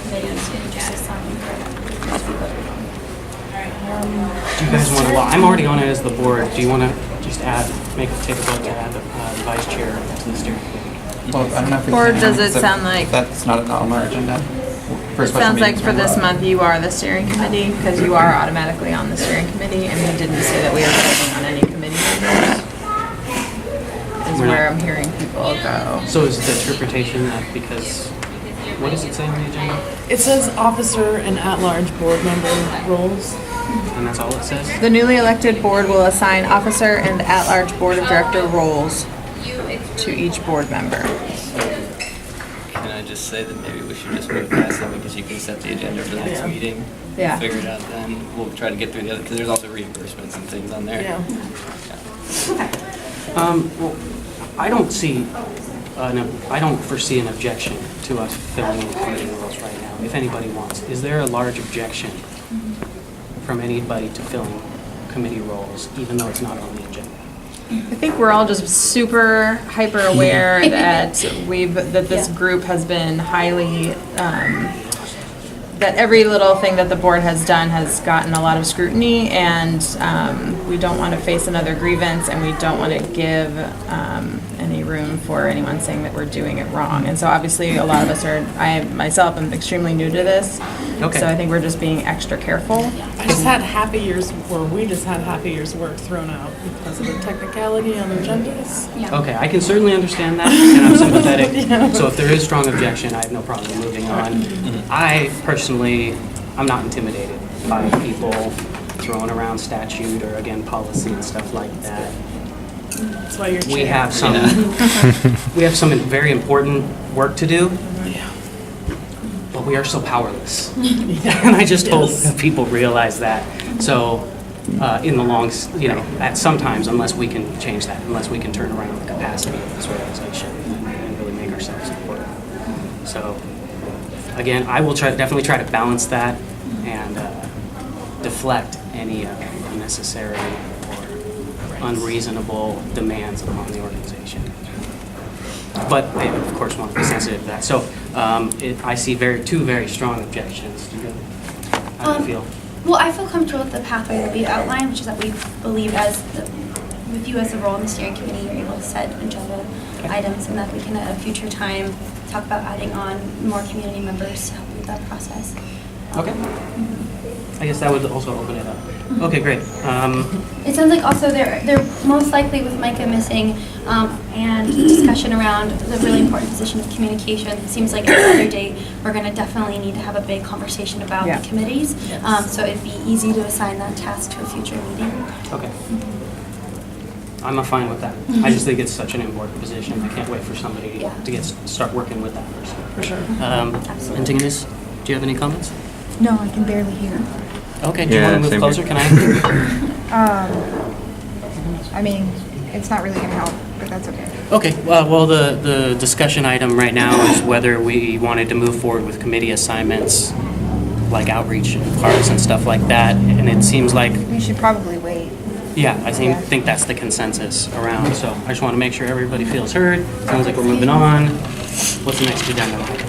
committees, you just assign for.
Do you guys want to, I'm already on it as the board. Do you want to just take a vote to add the vice chair to the steering committee?
Well, I don't know if we
Or
can,
does it
so
sound like-
That's not on our agenda. For
It
special
sounds like
meetings,
for
right?
this month, you are the steering committee, because you are automatically on the steering committee, and we didn't say that we are voting on any committee members. Is
We're
where
not.
I'm hearing people go.
So is the interpretation that because, what does it say on the agenda?
It says officer and at-large board member roles.
And that's all it says?
The newly elected board will assign officer and at-large board of director roles to each board member.
Can I just say that maybe we should just move past that because you can set the agenda for the next meeting?
Yeah.
Figure it out then. We'll try to get through the other, because there's also reimbursements and things on there.
Yeah.
Well, I don't foresee an objection to us filling in committee roles right now, if anybody wants. Is there a large objection from anybody to filling committee roles, even though it's not on the agenda?
I think we're all just super hyper aware that this group has been highly, that every little thing that the board has done has gotten a lot of scrutiny, and we don't want to face another grievance, and we don't want to give any room for anyone saying that we're doing it wrong. And so obviously a lot of us I myself am extremely new to this,
Okay.
so I think we're just being extra careful.
We just had half a year's work thrown out because of the technicality on agendas.
Okay, I can certainly understand that, and I'm sympathetic. So if there is strong objection, I have no problem moving on. I personally, I'm not intimidated by people throwing around statute or, again, policy and stuff like that.
That's why you're
We
chair.
have some, we have some very important work to do, but we are so powerless. And I just hope that people realize that. So in the long, at sometimes, unless we can change that, unless we can turn around the capacity of this organization and really make ourselves important. So, again, I will definitely try to balance that and deflect any unnecessary or unreasonable demands upon the organization. But I, of course, want to be sensitive to that. So I see two very strong objections. How do you feel?
Well, I feel comfortable with the pathway that we've outlined, which is that we believe with you as the role in the steering committee, you're able to set agenda items, and that we can at a future time talk about adding on more community members to help with that process.
Okay. I guess that would also open it up. Okay, great.
It sounds like also they're most likely with Micah missing and discussion around the really important position of communication. It seems like every other day we're going to definitely need to have a big conversation about the committees. So it'd be easy to assign that task to a future meeting.
Okay. I'm fine with that. I just think it's such an important position. I can't wait for somebody to start working with that person.
For sure.
Antigonus, do you have any comments?
No, I can barely hear.
Okay, do you want to move closer? Can I?
I mean, it's not really going to help, but that's okay.
Okay, well, the discussion item right now is whether we wanted to move forward with committee assignments, like outreach and parks and stuff like that, and it seems like...
We should probably wait.
Yeah, I think that's the consensus around, so I just want to make sure everybody feels heard. Sounds like we're moving on. What's the next agenda item?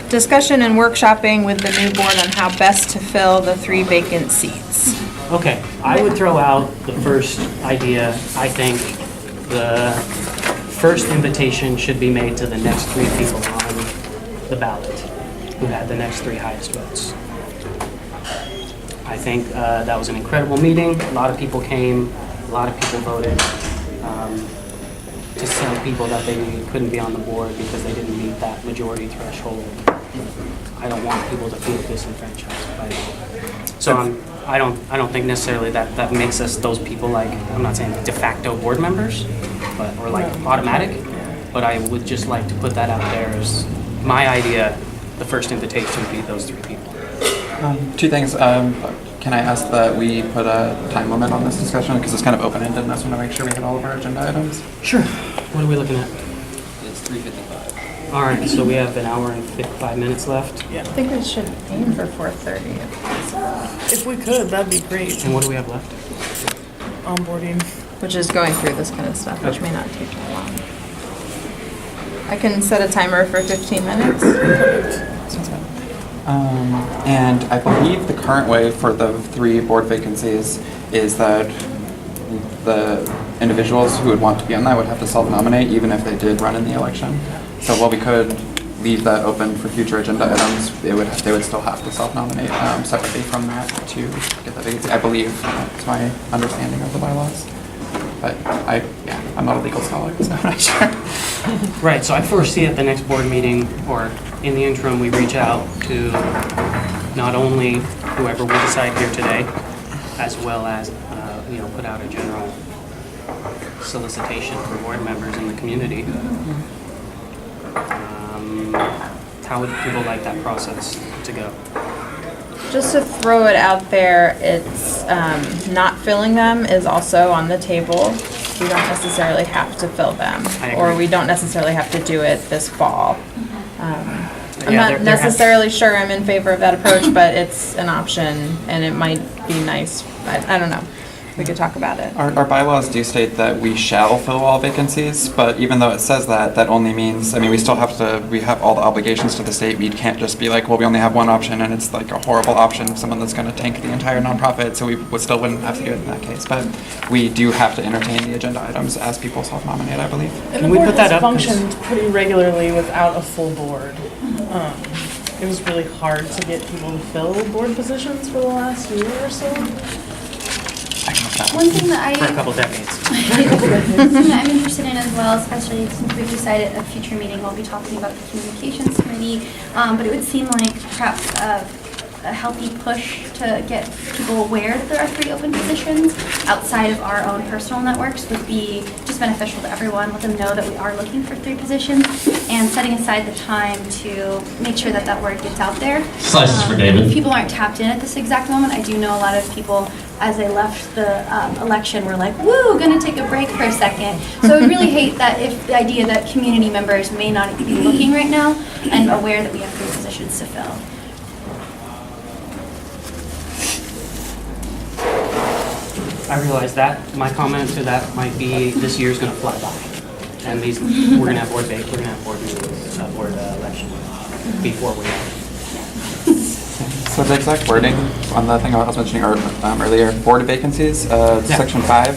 Discussion and workshopping with the new board on how best to fill the 3 vacant seats.
Okay, I would throw out the first idea. I think the first invitation should be made to the next 3 people on the ballot who had the next 3 highest votes. I think that was an incredible meeting. A lot of people came, a lot of people voted. To tell people that they couldn't be on the board because they didn't meet that majority threshold. I don't want people to feel disenfranchised by that. So I don't think necessarily that makes us those people, like, I'm not saying de facto board members, or like automatic, but I would just like to put that out there as my idea. The first invitation would be those 3 people.
2 things. Can I ask that we put a time limit on this discussion? Because it's kind of open-ended, and I just want to make sure we hit all of our agenda items.
Sure. What are we looking at?
It's 3:55.
All right, so we have an hour and 55 minutes left.
I think we should aim for 4:30.
If we could, that'd be great.
And what do we have left?
Onboarding.
Which is going through this kind of stuff, which may not take that long. I can set a timer for 15 minutes.
And I believe the current way for the 3 board vacancies is that the individuals who would want to be on that would have to self-nominate even if they did run in the election. So while we could leave that open for future agenda items, they would still have to self-nominate separately from that to get the vacancy. I believe that's my understanding of the bylaws. But I'm not a legal scholar, so I'm not sure.
Right, so I foresee at the next board meeting, or in the interim, we reach out to not only whoever we decide here today, as well as, put out a general solicitation for board members in the community. How would people like that process to go?
Just to throw it out there, it's not filling them is also on the table. We don't necessarily have to fill them, or we don't necessarily have to do it this fall. I'm not necessarily sure I'm in favor of that approach, but it's an option, and it might be nice. I don't know. We could talk about it.
Our bylaws do state that we shall fill all vacancies, but even though it says that, that only means, we still have we have all the obligations to the state. We can't just be like, well, we only have one option and it's like a horrible option, someone that's going to tank the entire nonprofit, so we still wouldn't have to do it in that case. But we do have to entertain the agenda items as people self-nominate, I believe.
And the board has functioned pretty regularly without a full board. It was really hard to get people to fill board positions for the last year or so.
One thing that
For a couple decades.
Something that I'm interested in as well, especially since we've decided at a future meeting we'll be talking about the communications committee, but it would seem like perhaps a healthy push to get people aware that there are 3 open positions outside of our own personal networks would be just beneficial to everyone. Let them know that we are looking for 3 positions and setting aside the time to make sure that that word gets out there.
Slices for David.
If people aren't tapped in at this exact moment, I do know a lot of people, as they left the election, were like, woo, gonna take a break for a second. So I would really hate that if the idea that community members may not be looking right now and aware that we have 3 positions to fill.
I realize that my comment to that might be this year's going to fly by, and we're going to have board meetings, board election before we.
So the exact wording on the thing I was mentioning earlier, board vacancies, section 5,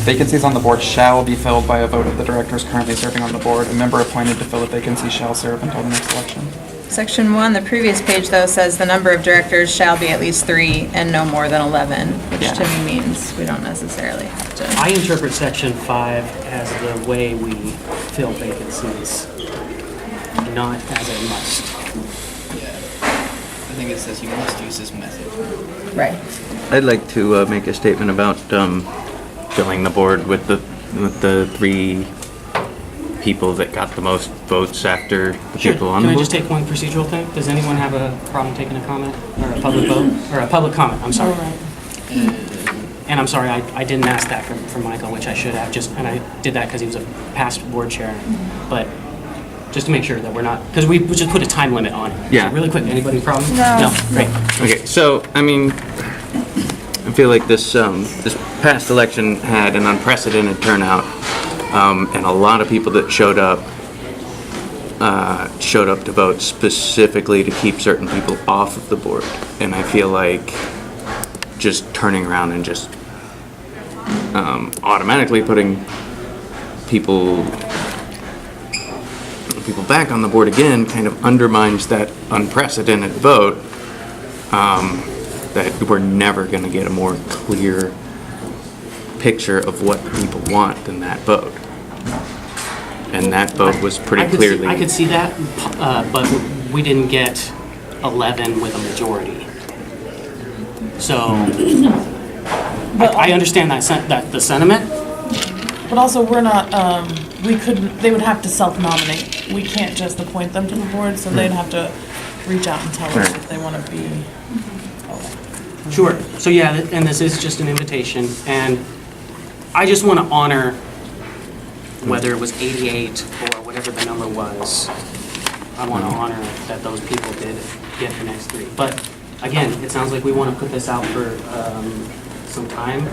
vacancies on the board shall be filled by a vote of the directors currently serving on the board. A member appointed to fill a vacancy shall serve until the next election.
Section 1, the previous page though says the number of directors shall be at least 3 and no more than 11, which to me means we don't necessarily have to.
I interpret section 5 as the way we fill vacancies, not as a must.
I think it says you must use this method.
Right.
I'd like to make a statement about filling the board with the 3 people that got the most votes after the people on the board.
Can I just take one procedural thing? Does anyone have a problem taking a comment or a public vote or a public comment? I'm sorry. And I'm sorry, I didn't ask that from Michael, which I should have. And I did that because he was a past board chair. But just to make sure that we're not, because we just put a time limit on it.
Yeah.
So really quick, anybody problem?
No.
Great.
Okay, so I mean, I feel like this past election had an unprecedented turnout, and a lot of people that showed up to vote specifically to keep certain people off of the board. And I feel like just turning around and just automatically putting people back on the board again kind of undermines that unprecedented vote, that we're never going to get a more clear picture of what the people want than that vote. And that vote was pretty clearly...
I could see that, but we didn't get 11 with a majority. So I understand that the sentiment.
But also, we're not, they would have to self-nominate. We can't just appoint them to the board, so they'd have to reach out and tell us if they want to be.
Sure. So yeah, and this is just an invitation, and I just want to honor whether it was 88 or whatever the number was. I want to honor that those people did get the next 3. But again, it sounds like we want to put this out for some time.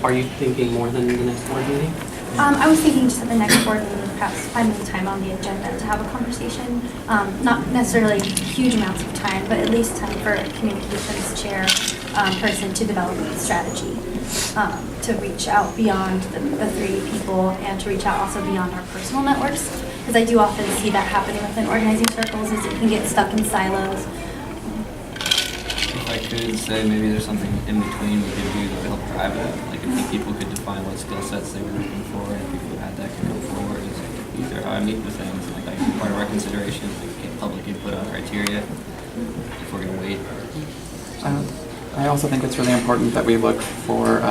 Are you thinking more than the next board meeting?
I was thinking just at the next board meeting, perhaps finding time on the agenda to have a conversation. Not necessarily huge amounts of time, but at least time for a communications chair person to develop a strategy, to reach out beyond the 3 people and to reach out also beyond our personal networks. Because I do often see that happening within organizing circles, is it can get stuck in silos.
If I could say maybe there's something in between we could do that would help drive that. Like if people could define what skill sets they were looking for, and people who had that could come forward. It's like, these are how I meet with things. Like I can part of our consideration is like get public input on criteria if we're gonna wait.
I also think it's really important that we look for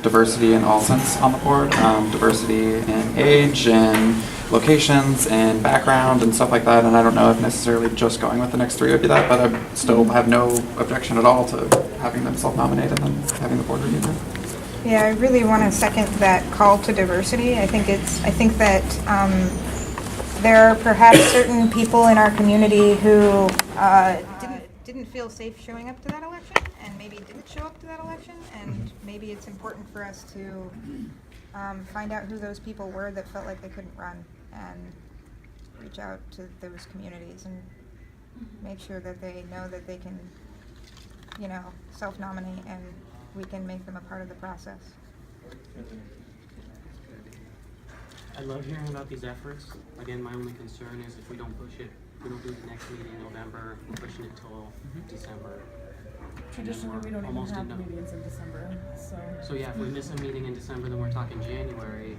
diversity in all sense on the board, diversity in age and locations and background and stuff like that. And I don't know if necessarily just going with the next 3 would be that, but I still have no objection at all to having them self-nominate and then having the board review them.
Yeah, I really want to second that call to diversity. I think that there are perhaps certain people in our community who didn't feel safe showing up to that election, and maybe didn't show up to that election, and maybe it's important for us to find out who those people were that felt like they couldn't run, and reach out to those communities and make sure that they know that they can, self-nominate, and we can make them a part of the process.
I love hearing about these efforts. Again, my only concern is if we don't push it, if we don't do the next meeting in November, we're pushing it till December.
Traditionally, we don't even have meetings in December,
So yeah, if we miss a meeting in December, then we're talking January.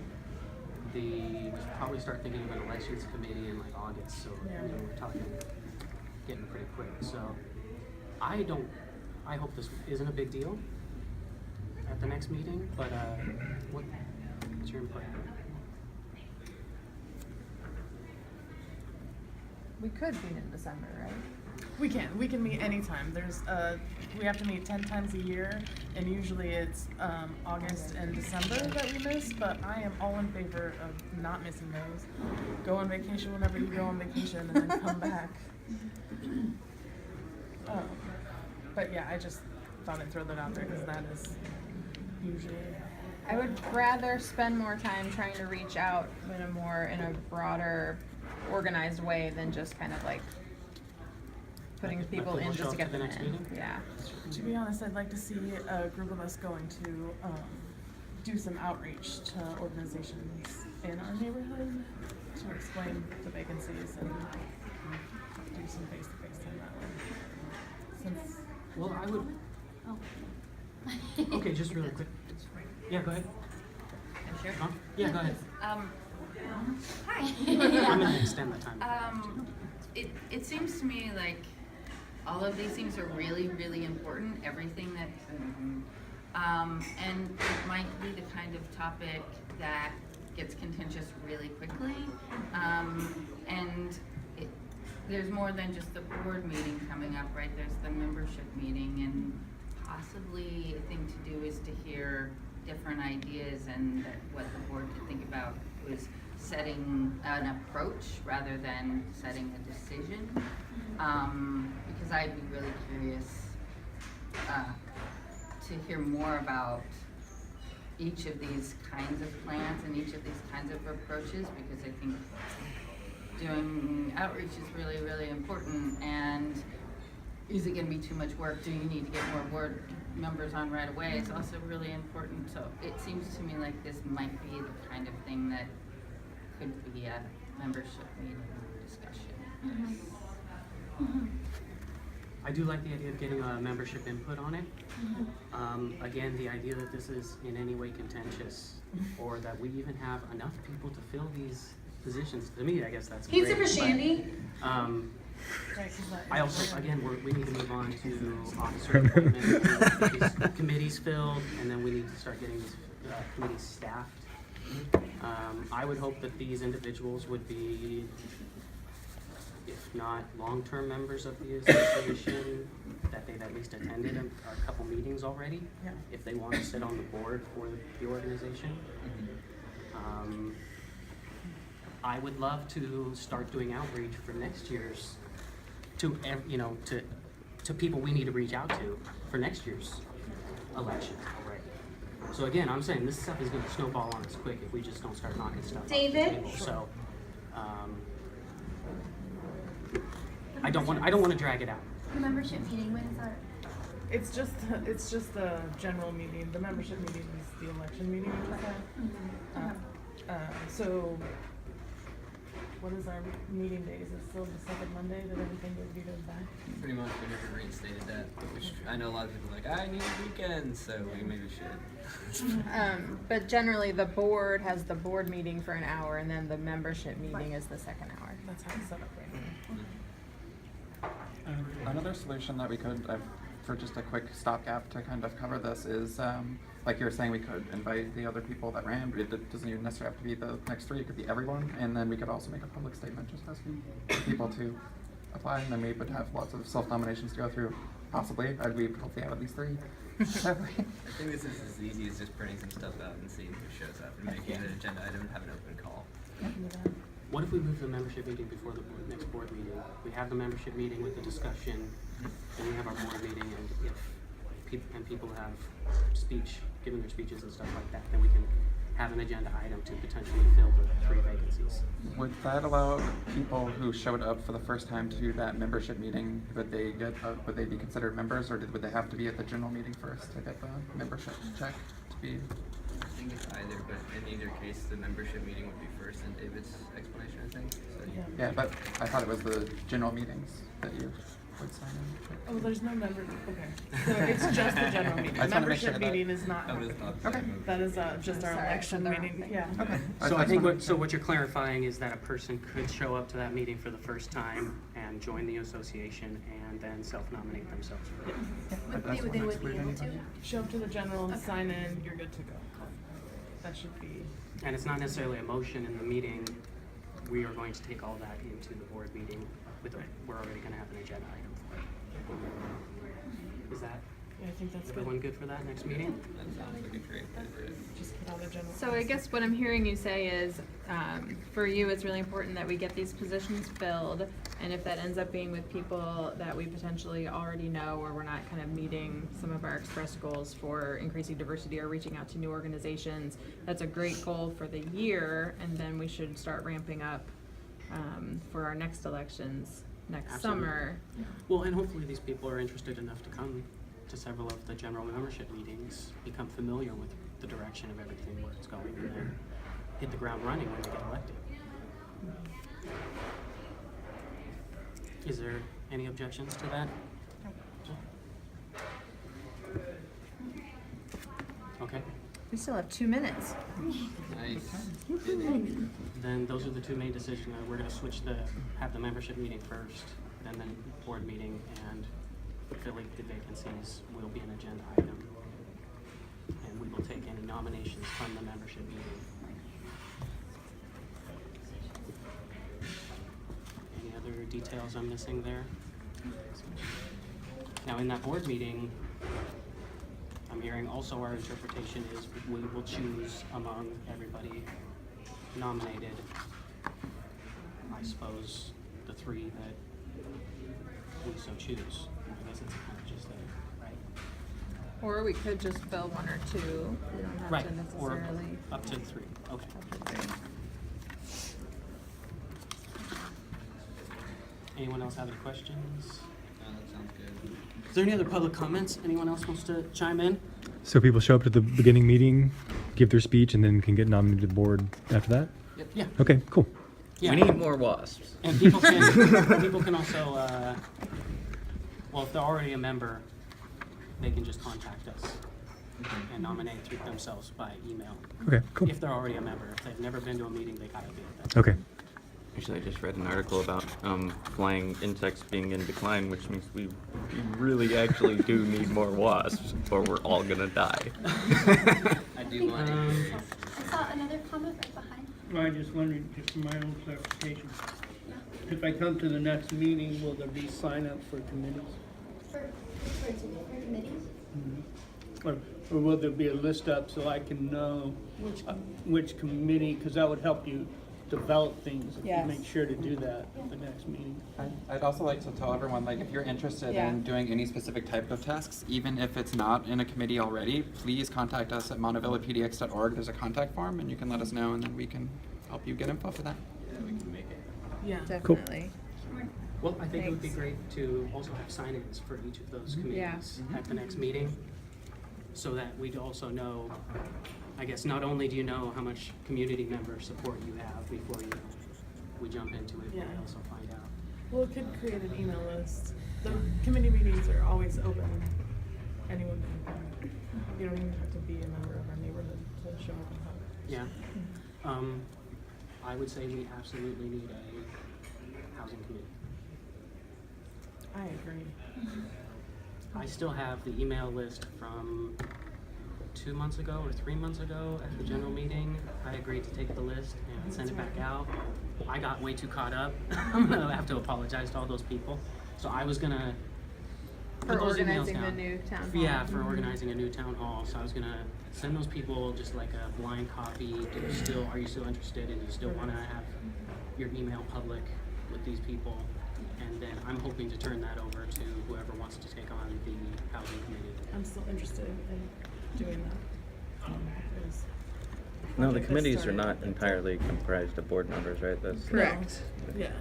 We should probably start thinking of an elections committee in like August, so we're talking getting pretty quick. So I hope this isn't a big deal at the next meeting, but what's your input?
We could meet in December, right?
We can meet anytime. We have to meet 10 times a year, and usually it's August and December that we miss, but I am all in favor of not missing those. Go on vacation whenever you go on vacation, and then come back. But yeah, I just thought I'd throw that out there, because that is usually...
I would rather spend more time trying to reach out in a broader, organized way than just kind of like putting people in just to get them in. Yeah.
To be honest, I'd like to see a group of us going to do some outreach to organizations in our neighborhood to explain the vacancies and do some face-to-face time that way.
Well, I would. Oh. Okay, just really quick. Yeah, go ahead.
Sure.
Huh? Yeah, go ahead.
Hi.
I'm gonna extend the time.
It seems to me like all of these things are really, really important. Everything that, and it might be the kind of topic that gets contentious really quickly. And there's more than just the board meeting coming up, right? There's the membership meeting, and possibly a thing to do is to hear different ideas, and that what the board could think about was setting an approach rather than setting a decision. Because I'd be really curious to hear more about each of these kinds of plans and each of these kinds of approaches, because I think doing outreach is really, really important. And is it going to be too much work? Do you need to get more board members on right away? It's also really important. So it seems to me like this might be the kind of thing that could be a membership meeting discussion.
I do like the idea of getting a membership input on it. Again, the idea that this is in any way contentious, or that we even have enough people to fill these positions, to me, I guess that's great.
Pizza for Shandy.
I also, again, we need to move on to officer appointment, get these committees filled, and then we need to start getting these committees staffed. I would hope that these individuals would be, if not long-term members of the association, that they've at least attended a couple meetings already, if they want to sit on the board for the organization. I would love to start doing outreach for next year's, to people we need to reach out to for next year's election already. So again, I'm saying this stuff is going to snowball on us quick if we just don't start knocking stuff off the table. So I don't want to drag it out.
The membership meeting, when is that?
It's just the general meeting. The membership meeting is the election meeting we just had. So what is our meeting day? Is it still the second Monday that everything goes back?
Pretty much, we never reinstated that, which I know a lot of people are like, I need weekends, so we maybe should.
But generally, the board has the board meeting for an hour, and then the membership meeting is the second hour.
That's how it's set up right now.
Another solution that we could, for just a quick stopgap to kind of cover this, is like you were saying, we could invite the other people that ran, but it doesn't even necessarily have to be the next three, it could be everyone, and then we could also make a public statement just asking people to apply, and then we would have lots of self-nominations to go through, possibly. We'd hopefully have at least three.
I think this is as easy as just printing some stuff out and seeing who shows up and making it an agenda item and have an open call.
What if we move the membership meeting before the next board meeting? We have the membership meeting with the discussion, and we have our board meeting, and if people have given their speeches and stuff like that, then we can have an agenda item to potentially fill the 3 vacancies.
Would that allow people who showed up for the first time to that membership meeting, would they be considered members, or would they have to be at the general meeting first to get the membership check to be?
I think it's either, but in either case, the membership meeting would be first in David's explanation, I think. So,
Yeah, but I thought it was the general meetings that you
board sign-in?
Oh, there's no member, okay. So it's just the general meeting.
I just wanna make sure
Membership
that-
meeting is not.
That is not the
Okay.
same.
That is just our
Sorry,
election
I said the
meeting,
wrong
yeah.
Okay.
I
So I
just
think
wanna-
what you're clarifying is that a person could show up to that meeting for the first time and join the association and then self-nominate themselves.
They would be able to.
Show up to the general, sign in, you're good to go. That should be.
And it's not necessarily a motion in the meeting. We are going to take all that into the board meeting we're already gonna have an agenda item for it. Is that,
Yeah, I think that's
everyone
good.
good for that next meeting?
That sounds like a great idea.
Just put all the general.
So I guess what I'm hearing you say is, for you, it's really important that we get these positions filled. And if that ends up being with people that we potentially already know, or we're not kind of meeting some of our expressed goals for increasing diversity or reaching out to new organizations, that's a great goal for the year. And then we should start ramping up for our next elections next
Absolutely.
summer.
Well, and hopefully these people are interested enough to come to several of the general membership meetings, become familiar with the direction of everything, where it's going, and then hit the ground running when they get elected. Is there any objections to that? Okay,
We still have 2 minutes.
Nice.
then those are the two main decisions. We're gonna have the membership meeting first, then the board meeting, and filling the vacancies will be an agenda item. And we will take any nominations from the membership meeting. Any other details I'm missing there? Now, in that board meeting, I'm hearing also our interpretation is we will choose among everybody nominated, I suppose, the three that we so choose. I guess it's kind of just a, right?
Or we could just fill 1 or 2. We don't have
Right,
to
or
necessarily.
up to 3, okay.
Up to 3.
Anyone else have any questions?
No, that sounds good.
Is there any other public comments? Anyone else wants to chime in?
So people show up to the beginning meeting, give their speech, and then can get nominated to the board after that?
Yeah.
Okay, cool.
Yeah.
We need more wasps.
And people can also, well, if they're already a member, they can just contact us and nominate through themselves by email.
Okay, cool.
If they're already a member. If they've never been to a meeting, they gotta be at that.
Okay.
Actually, I just read an article about flying insects being in decline, which means we really actually do need more wasps, or we're all gonna die.
I do want to.
I saw another comment right behind.
Well, I just wondered, just for my own clarification, if I come to the next meeting, will there be sign up for committees?
For committees?
Or will there be a list up so I can know which committee, because that would help you develop things. If you
Yes.
make sure to do that at the next meeting.
I'd also like to tell everyone, like, if you're interested
Yeah.
in doing any specific type of tasks, even if it's not in a committee already, please contact us at montavillapdx.org. There's a contact form, and you can let us know, and then we can help you get info for that.
Yeah, we can make it.
Yeah.
Definitely.
Well, I think it would be
Thanks.
great to also have sign-ins for each of those committees
Yeah.
at the next meeting, so that we'd also know, I guess, not only do you know how much community member support you have before we jump into it, but we
Yeah.
also find out.
Well, it could create an email list. The committee meetings are always open. Anyone can come. You don't even have to be a member of our neighborhood to show up and help.
Yeah. I would say we absolutely need a housing committee.
I agree.
I still have the email list from 2 months ago or 3 months ago at the general meeting. I agreed to take the list and send it back out. I got way too caught up. I'm gonna have to apologize to all those people. So I was gonna
For
put those emails
organizing the
down.
new town hall.
Yeah, for organizing a new town hall. So I was gonna send those people just like a blind copy. Are you still interested, and you still wanna have your email public with these people? And then I'm hoping to turn that over to whoever wants to take on the housing committee.
I'm still interested in doing that. Because
No, the
project
committees
that
are not
started-
entirely comprised of board members, right? That's
Correct.
Yeah.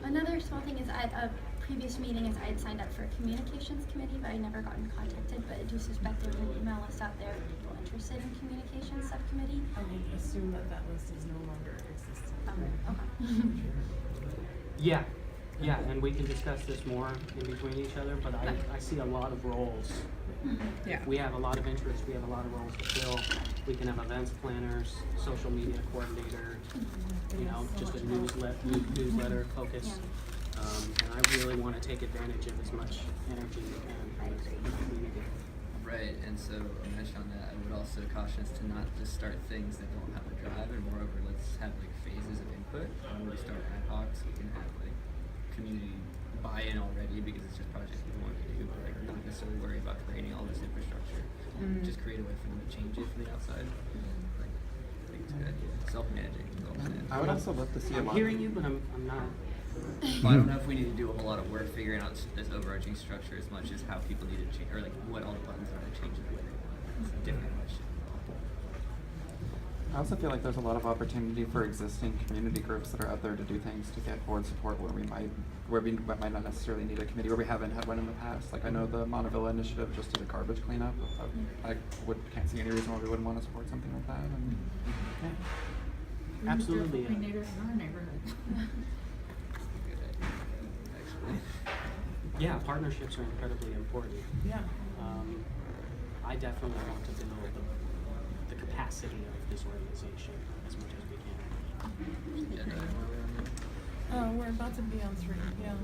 Another small thing is at a previous meeting is I had signed up for a communications committee, but I never gotten contacted, but I do suspect there's an email list out there for people interested in communications subcommittee.
I would assume that that list is no longer existing.
Okay.
Yeah, Yeah, and we can discuss this more in between each other, but I see a lot of roles.
Yeah.
If we have a lot of interest, we have a lot of roles to fill. We can have events planners, social media coordinator, you know, just a newsletter focus. And I really want to take advantage of as much energy we can from the community.
Right, and so I mentioned on that, I would also caution us to not just start things that don't have a drive, and moreover, let's have like phases of input. And when we start ad hocs, we can have like community buy-in already because it's just projects we want to do, but like not necessarily worry about creating all this infrastructure. Just create a way for them to change it from the outside. Like, I think it's a good idea. Self-managing is all I'm saying.
I would also love to see a
I'm
lot.
hearing you, but I'm not.
Well, I don't know if we need to do a whole lot of work figuring out this overarching structure as much as how people need to change, or like what all the buttons are to change it with. It's a different question.
I also feel like there's a lot of opportunity for existing community groups that are out there to do things to get board support where we might not necessarily need a committee, where we haven't had one in the past. Like I know the Montavilla Initiative just did a garbage cleanup. I can't see any reason why we wouldn't want to support something like that. And, yeah.
Absolutely.
In our neighborhood.
Yeah, partnerships are incredibly important.
Yeah.
I definitely want to build the capacity of this organization as much as we can.
We're about to be on 3, yeah.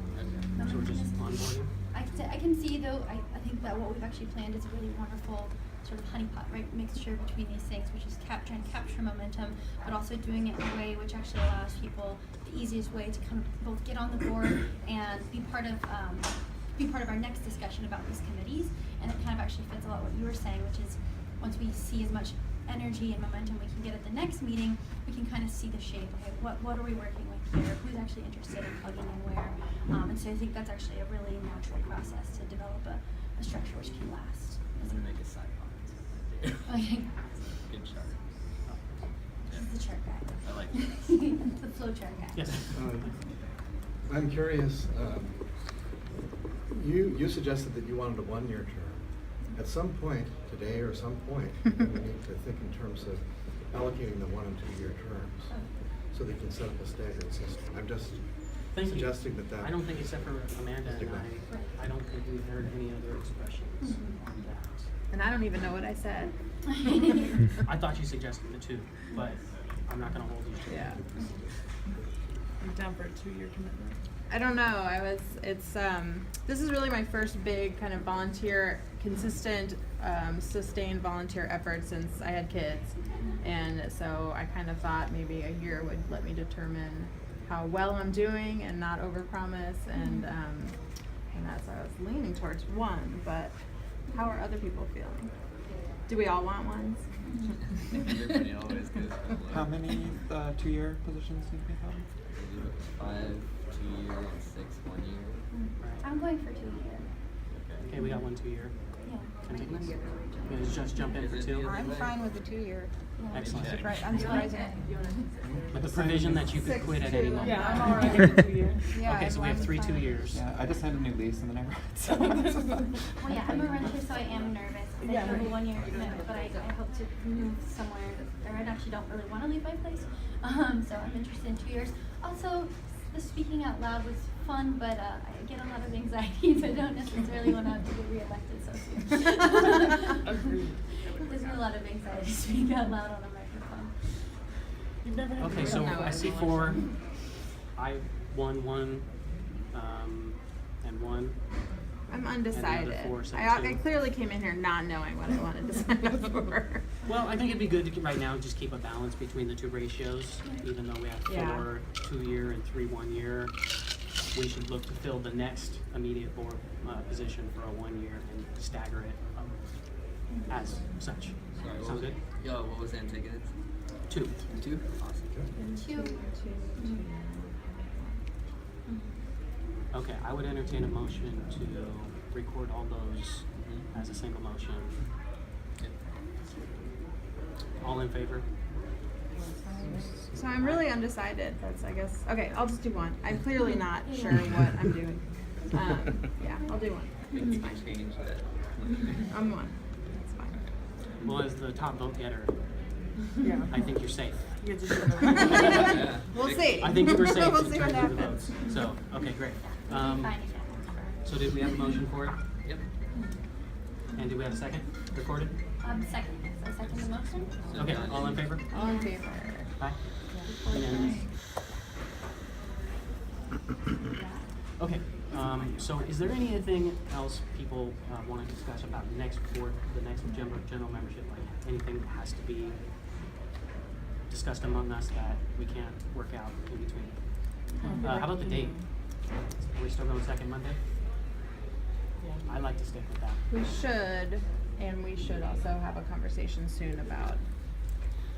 So we're just onboarding.
I can see though, I think that what we've actually planned is a really wonderful sort of honeypot, right, mixture between these things, which is trying to capture momentum, but also doing it in a way which actually allows people the easiest way to kind of both get on the board and be part of our next discussion about these committees. And it kind of actually fits a lot what you were saying, which is once we see as much energy and momentum we can get at the next meeting, we can kind of see the shape. Okay, what are we working with here? Who's actually interested in plugging in where? And so I think that's actually a really natural process to develop a structure which can last.
I'm gonna make a side comment.
Okay.
Good chart.
He's the chart guy.
I like it.
The flow chart guy.
Yes.
I'm curious, you suggested that you wanted a 1-year term. At some point today or some point, we need to think in terms of allocating the 1 and 2-year terms so that you can set up a staggered system. I'm just suggesting that.
I don't think except for Amanda and I don't think we've heard any other expressions on that.
And I don't even know what I said.
I thought you suggested the 2, but I'm not going to hold you to
Yeah. I'm down for a 2-year commitment.
I don't know. This is really my first big kind of volunteer, consistent, sustained volunteer effort since I had kids. And so I kind of thought maybe a year would let me determine how well I'm doing and not overpromise. And that's why I was leaning towards 1. But how are other people feeling? Do we all want ones?
Everybody always goes for one.
How many 2-year positions need to be filled?
5 2-year and 6 1-year.
I'm going for 2-year.
Okay, we got 1 2-year.
Yeah.
Contiguous. Let's just jump in for 2.
I'm fine with the 2-year.
Excellent.
I'm surprised.
With the provision that you could quit at any moment.
Yeah, I'm already at 2 years.
Yeah,
Okay, so we have 3
fine.
2 years.
Yeah, I just signed a new lease in the neighborhood. So
Well, yeah, I'm a renter, so I am nervous. I
Yeah.
have a 1-year commitment, but I hope to move somewhere, or I actually don't really want to leave my place. So I'm interested in 2 years. Also, the speaking out loud was fun, but I get a lot of anxiety, so I don't necessarily want to have to get reelected so soon.
Agreed.
There's a lot of anxiety to speak out loud on a microphone.
You've never had
Okay, so I see 4. I 1 and 1.
I'm undecided.
And the other 4 said
I
2.
clearly came in here not knowing what I wanted to sign up for.
Well, I think it'd be good to right now just keep a balance between the 2 ratios, even though we have 4 2-year and 3 1-year. We should look to fill the next immediate board position for a 1-year and stagger it as such.
Sorry,
Sound good?
Yo, what was Antigua?
2.
2? Awesome.
2.
Okay, I would entertain a motion to record all those as a single motion. All in favor?
So I'm really undecided. That's, I guess. Okay, I'll just do 1. I'm clearly not sure what I'm doing. Yeah, I'll do 1.
We can change that.
I'm 1. That's fine.
Well, as the top vote getter,
Yeah.
I think you're safe.
You get to do
We'll see.
I think you were safe
We'll
in
see
terms
what
of the
happens.
votes. So, okay. Okay, great.
Fine.
So did we have a motion for it? Yep. And do we have a second recorded?
Second. So second the motion?
Okay, all in favor?
All in favor?
Aye. Unanimous. Okay, so is there anything else people want to discuss about the next general membership? Like anything that has to be discussed among us that we can't work out in between? How about the date? Are we still going second Monday? I like to stick with that.
We should, and we should also have a conversation soon about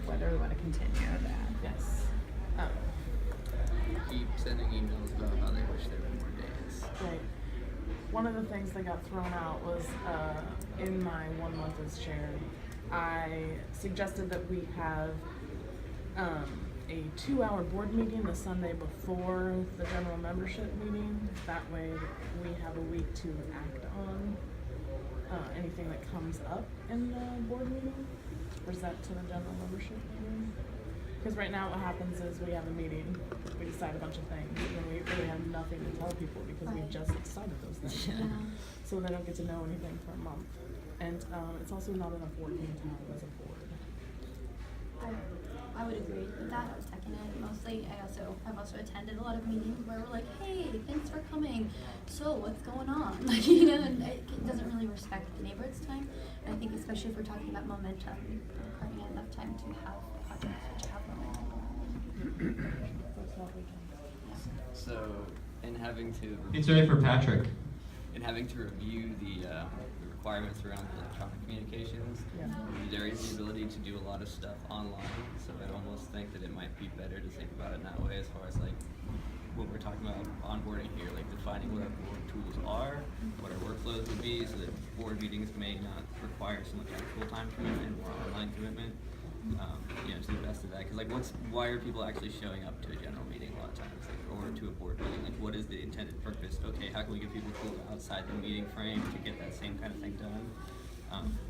whether we want to continue that. Yes.
Keep sending emails about how they wish there were more days.
Right. One of the things that got thrown out was in my 1 month as chair, I suggested that we have a 2-hour board meeting the Sunday before the general membership meeting. That way we have a week to act on anything that comes up in the board meeting, present to the general membership meeting. Because right now what happens is we have a meeting, we decide a bunch of things, and then we really have nothing to tell people because we just decided those things. So they don't get to know anything for a month. And it's also not enough working time as a board.
I would agree with that. I would second it. Mostly, I've also attended a lot of meetings where we're like, hey, thanks for coming. So what's going on? Like, you know, and it doesn't really respect the neighborhood's time. And I think especially if we're talking about momentum, carving out enough time to have projects which have momentum.
So, in having to
It's ready for Patrick.
review the requirements around electronic communications, there is the ability to do a lot of stuff online. So I'd almost think that it might be better to think about it in that way, as far as like what we're talking about onboarding here, like defining what our board tools are, what our workflows would be, so that board meetings may not require so much actual time commitment or online commitment. To the best of that, because like, why are people actually showing up to a general meeting a lot of times, like, or to a board meeting? Like, what is the intended purpose? Okay, how can we get people tools outside the meeting frame to get that same kind of thing done?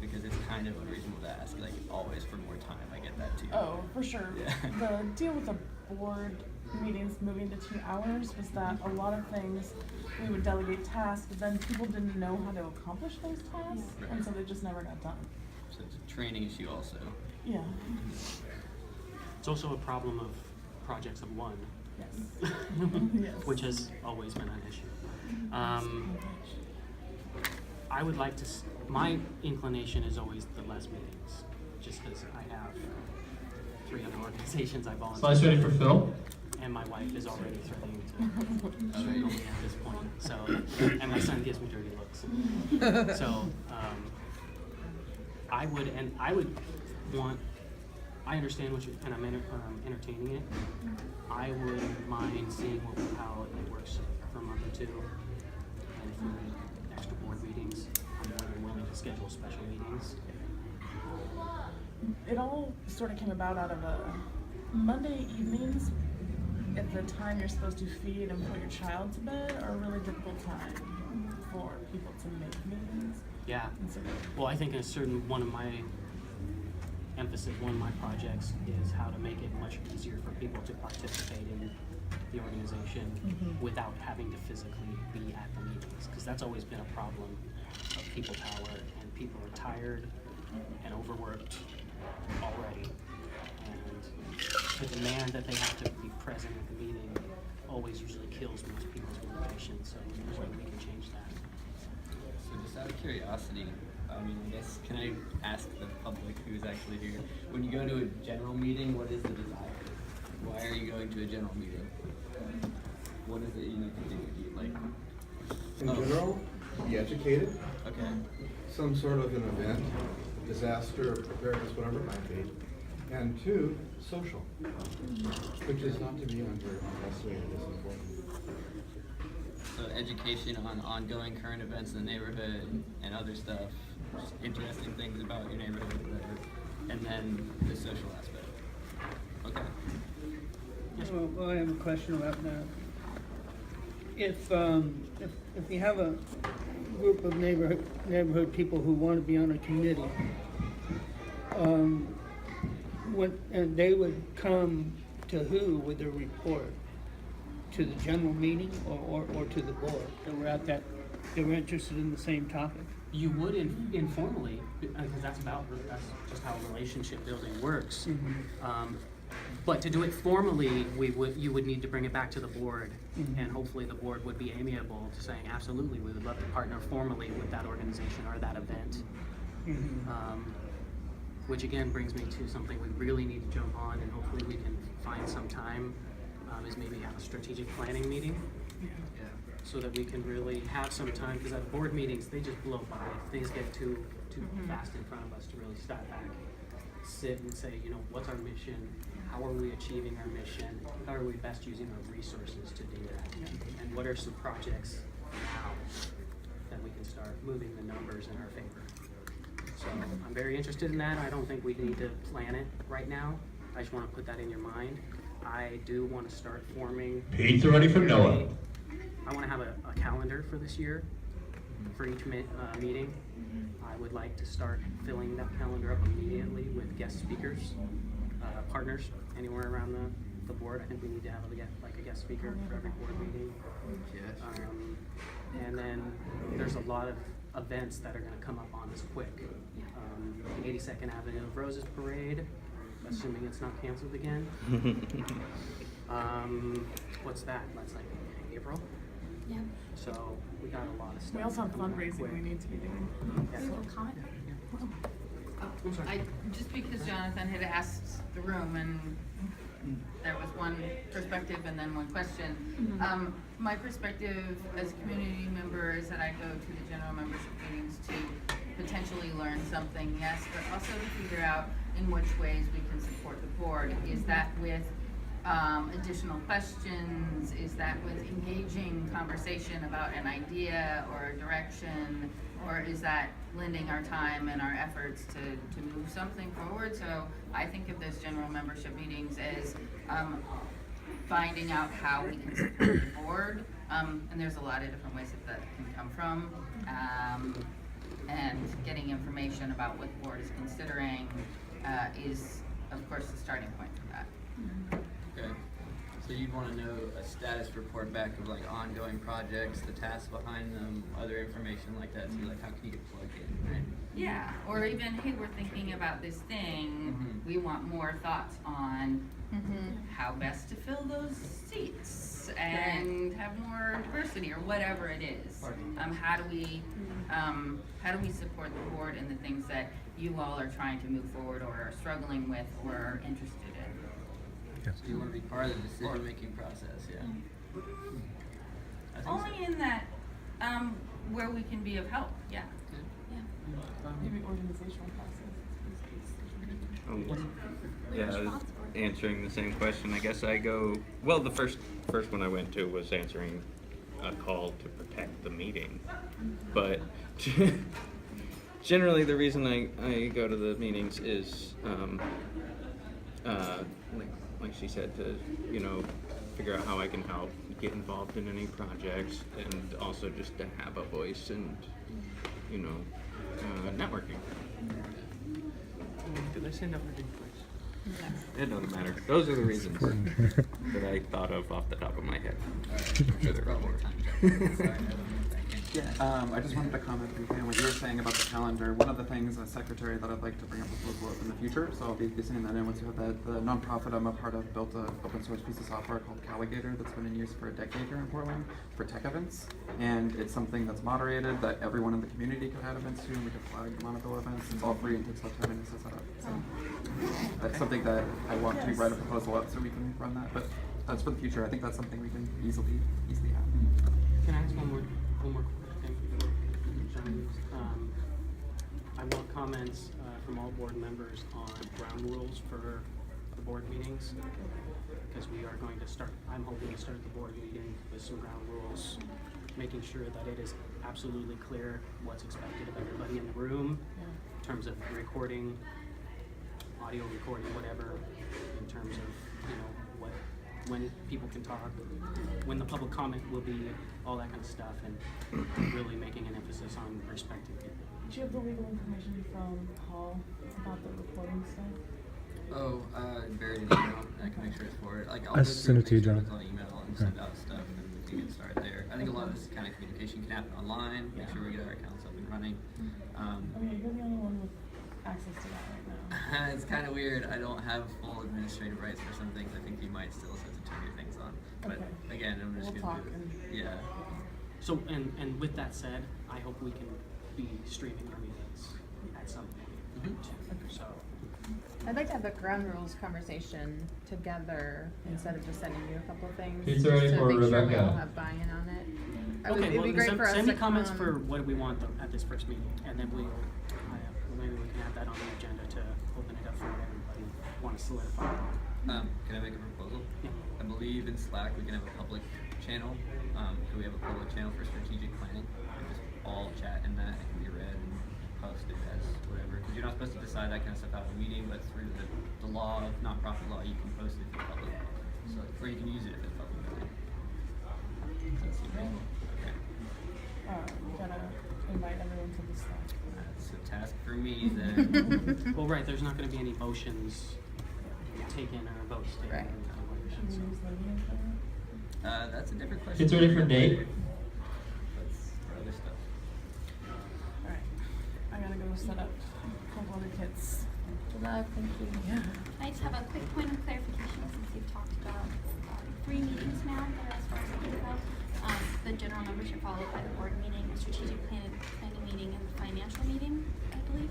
Because it's kind of unreasonable to ask, like, always for more time. I get that too.
Oh, for sure.
Yeah.
The deal with the board meetings moving to 2 hours was that a lot of things we would delegate tasks, but then people didn't know how to accomplish those tasks, and so they just never got done.
So it's a training issue also.
Yeah.
It's also a problem of projects of one.
Yes.
Yes. Which has always been an issue. I would like to, my inclination is always the less meetings, just because I have 3 other organizations I volunteer.
Slice ready for Phil?
And my wife is already threatening to strangle me at this point. So, and my son gives me dirty looks. So, I understand what you're, and I'm entertaining it. I would mind seeing how it works for a month or two. And if we need extra board meetings, I'm more than willing to schedule special meetings.
It all sort of came about out of Monday evenings at the time you're supposed to feed and put your child to bed are a really difficult time for people to make meetings.
Yeah.
And so,
well, I think one of my projects is how to make it much easier for people to participate in the organization without having to physically be at the meetings, because that's always been a problem of people power, and people are tired and overworked already, and the demand that they have to be present at the meeting always usually kills most people's motivation. So there's a way we can change that.
So just out of curiosity, I guess, can I ask the public who's actually here, when you go to a general meeting, what is the desire? Why are you going to a general meeting? What is it you need to do?
In general, be educated.
Okay.
Some sort of an event, disaster, preparedness, whatever it might be. And 2, social, which is not to be underestimated as important.
So education on ongoing current events in the neighborhood and other stuff, just interesting things about your neighborhood, whatever, and then the social aspect. Okay.
Well, I have a question about that. If you have a group of neighborhood people who want to be on a committee, and they would come to who with a report? to the general meeting or to the board that were at that, they were interested in the same topic?
You would informally, because that's just how relationship building works. But to do it formally, you would need to bring it back to the board, and hopefully the board would be amiable to saying, absolutely, we would love to partner formally with that organization or that event. Which again brings me to something we really need to jump on, and hopefully we can find some time, is maybe have a strategic planning meeting. So that we can really have some time, because at board meetings, they just blow by. Things get too fast in front of us to really step back, sit and say, you know, what's our mission? How are we achieving our mission? How are we best using our resources to do that? And what are some projects now that we can start moving the numbers in our favor? So I'm very interested in that. I don't think we need to plan it right now. I just want to put that in your mind. I do want to start forming.
Pizza ready for Noah.
I want to have a calendar for this year, for each meeting. I would like to start filling that calendar up immediately with guest speakers, partners, anywhere around the board. I think we need to have a guest speaker for every board meeting. And then there's a lot of events that are going to come up on us quick. The 82nd Avenue of Roses Parade, assuming it's not canceled again. What's that? That's like April?
Yeah.
So we got a lot of stuff.
We also have
coming up
fundraising
quick.
we need to be doing.
Just because Jonathan had asked the room and there was one perspective and then one question. My perspective as a community member is that I go to the general membership meetings to potentially learn something, yes, but also to figure out in which ways we can support the board. Is that with additional questions? Is that with engaging conversation about an idea or a direction? Or is that lending our time and our efforts to move something forward? So I think of those general membership meetings as finding out how we can support the board. And there's a lot of different ways that can come from. And getting information about what the board is considering is, of course, the starting point for that.
Okay. So you'd want to know a status report back of like ongoing projects, the tasks behind them, other information like that. So like, how can you get plugged in, right?
Yeah, or even, hey, we're thinking about this thing. We want more thoughts on how best to fill those seats and have more diversity or whatever it is. How do we support the board in the things that you all are trying to move forward or are struggling with or are interested in?
So you want to be part of the decision-making process, yeah? I think
Only in that where we can be of help, yeah.
Maybe organizational process.
Yeah, I was answering the same question. I guess I go, well, the first one I went to was answering a call to protect the meeting. But generally the reason I go to the meetings is, like she said, to, you know, figure out how I can help, get involved in any projects, and also just to have a voice and, you know, networking. Did I say networking twice? It doesn't matter. Those are the reasons that I thought of off the top of my head. I'm sure there are more.
Yeah, I just wanted to comment briefly on what you were saying about the calendar. One of the things as secretary that I'd like to bring up with Local in the future, so I'll be sending that in once you have that. The nonprofit I'm a part of built an open source piece of software called Caligator that's been in use for a decade here in Portland for tech events. And it's something that's moderated that everyone in the community could have events to, and we could flag Montavilla events. It's all free and takes about 10 minutes to set up. So that's something that I want to write a proposal up so we can run that. But that's for the future. I think that's something we can easily have.
Can I ask one more question? I want comments from all board members on ground rules for the board meetings, because we are going to start, I'm hoping to start the board meeting with some ground rules, making sure that it is absolutely clear what's expected of everybody in the room in terms of recording, audio recording, whatever, in terms of, you know, when people can talk, when the public comment will be, all that kind of stuff, and really making an emphasis on respecting people.
Do you have the legal information from Paul about the recording stuff?
Buried in email. I can make sure it's forwarded. Like, I'll
I
go
send
through
it to you,
and make
John.
sure it's on email and send out stuff, and we can get started there. I think a lot of this kind of communication can happen online. Make sure we get our accounts up and running.
I mean, you're the only one with access to that right now.
It's kind of weird. I don't have full administrative rights for some things. I think you might still have to turn your things on. But
Okay.
again, I'm just
We'll
gonna
talk
do
and-
it. Yeah.
So, and with that said, I hope we can be streaming your meetings at some point. So,
I'd like to have the ground rules conversation together instead of just sending you a couple things.
Pizza ready
just to
for
make sure we
Rebecca.
all have buy-in on it.
okay,
It'd
well,
be great for us
send me
to
comments
come-
for what we want at this first meeting, and then maybe we can add that on the agenda to open it up for everybody who want to solidify.
Can I make a proposal?
Yeah.
I believe in Slack we can have a public channel. Can we have a public channel for strategic planning? And just all chat in that. It can be read and posted as whatever. Because you're not supposed to decide that kind of stuff out of a meeting, but through the law of nonprofit law, you can post it if it's public. So, or you can use it if it's public. Does that seem reasonable? Okay.
You gotta invite everyone to this stuff.
That's a task for me then.
Well, right, there's not going to be any motions taken or votes taken.
Right.
Should we use Lydia for that?
That's a different question.
It's ready for date.
That's for other stuff.
Alright, I gotta go set up a couple other kids.
Good luck, thank you.
Yeah.
I just have a quick point of clarification since you've talked about 3 meetings now that are as far as I can tell. The general membership followed by the board meeting, the strategic planning meeting, and the financial meeting, I believe.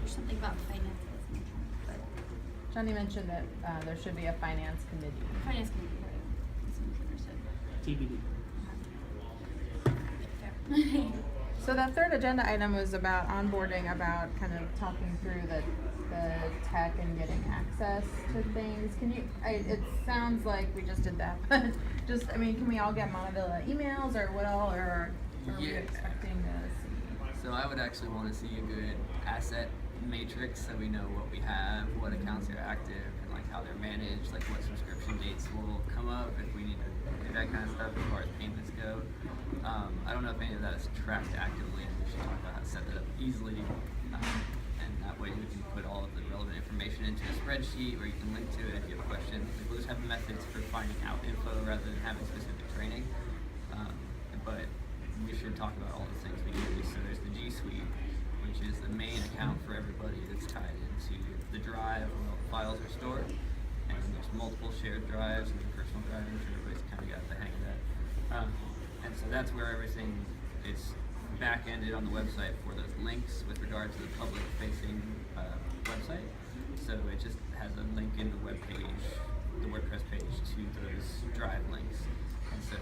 There's something about finances, but
Johnny mentioned that there should be a finance committee.
finance committee, right? That's what I understood.
TBD.
Fair.
So that third agenda item was about onboarding, about kind of talking through the tech and getting access to things. Can you, it sounds like we just did that, but just, I mean, can we all get Montavilla emails or what all, or are we expecting to see?
So I would actually want to see a good asset matrix so we know what we have, what accounts are active, and like how they're managed, like what subscription dates will come up if we need to do that kind of stuff as far as payments go. I don't know if any of that is tracked actively, and we should talk about how to set that up easily. And that way we can put all of the relevant information into a spreadsheet where you can link to it if you have questions. Like, we'll just have methods for finding out info rather than having specific training. But we should talk about all the things we use. So there's the G Suite, which is the main account for everybody that's tied into the drive where all the files are stored. And there's multiple shared drives and personal drives, and everybody's kind of got the hang of that. And so that's where everything is back-ended on the website for those links with regard to the public-facing website. So it just has a link in the web page, the WordPress page, to those drive links. And so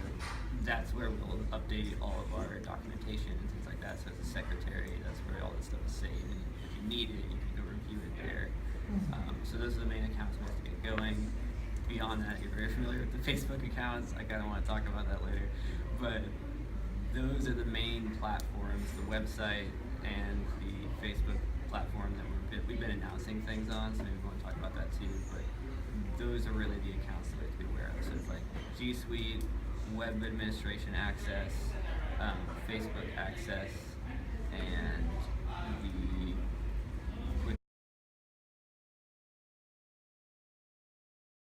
that's where we'll update all of our documentation and things like that. So as a secretary, that's where all this stuff is saved. And if you need it, you can go review it there. So those are the main accounts we have to get going. Beyond that, you're very familiar with the Facebook accounts. I kind of want to talk about that later. But those are the main platforms, the website and the Facebook platform that we've been announcing things on, so maybe we want to talk about that too. But those are really the accounts that we have to be aware of. So it's like G Suite, web administration access, Facebook access, and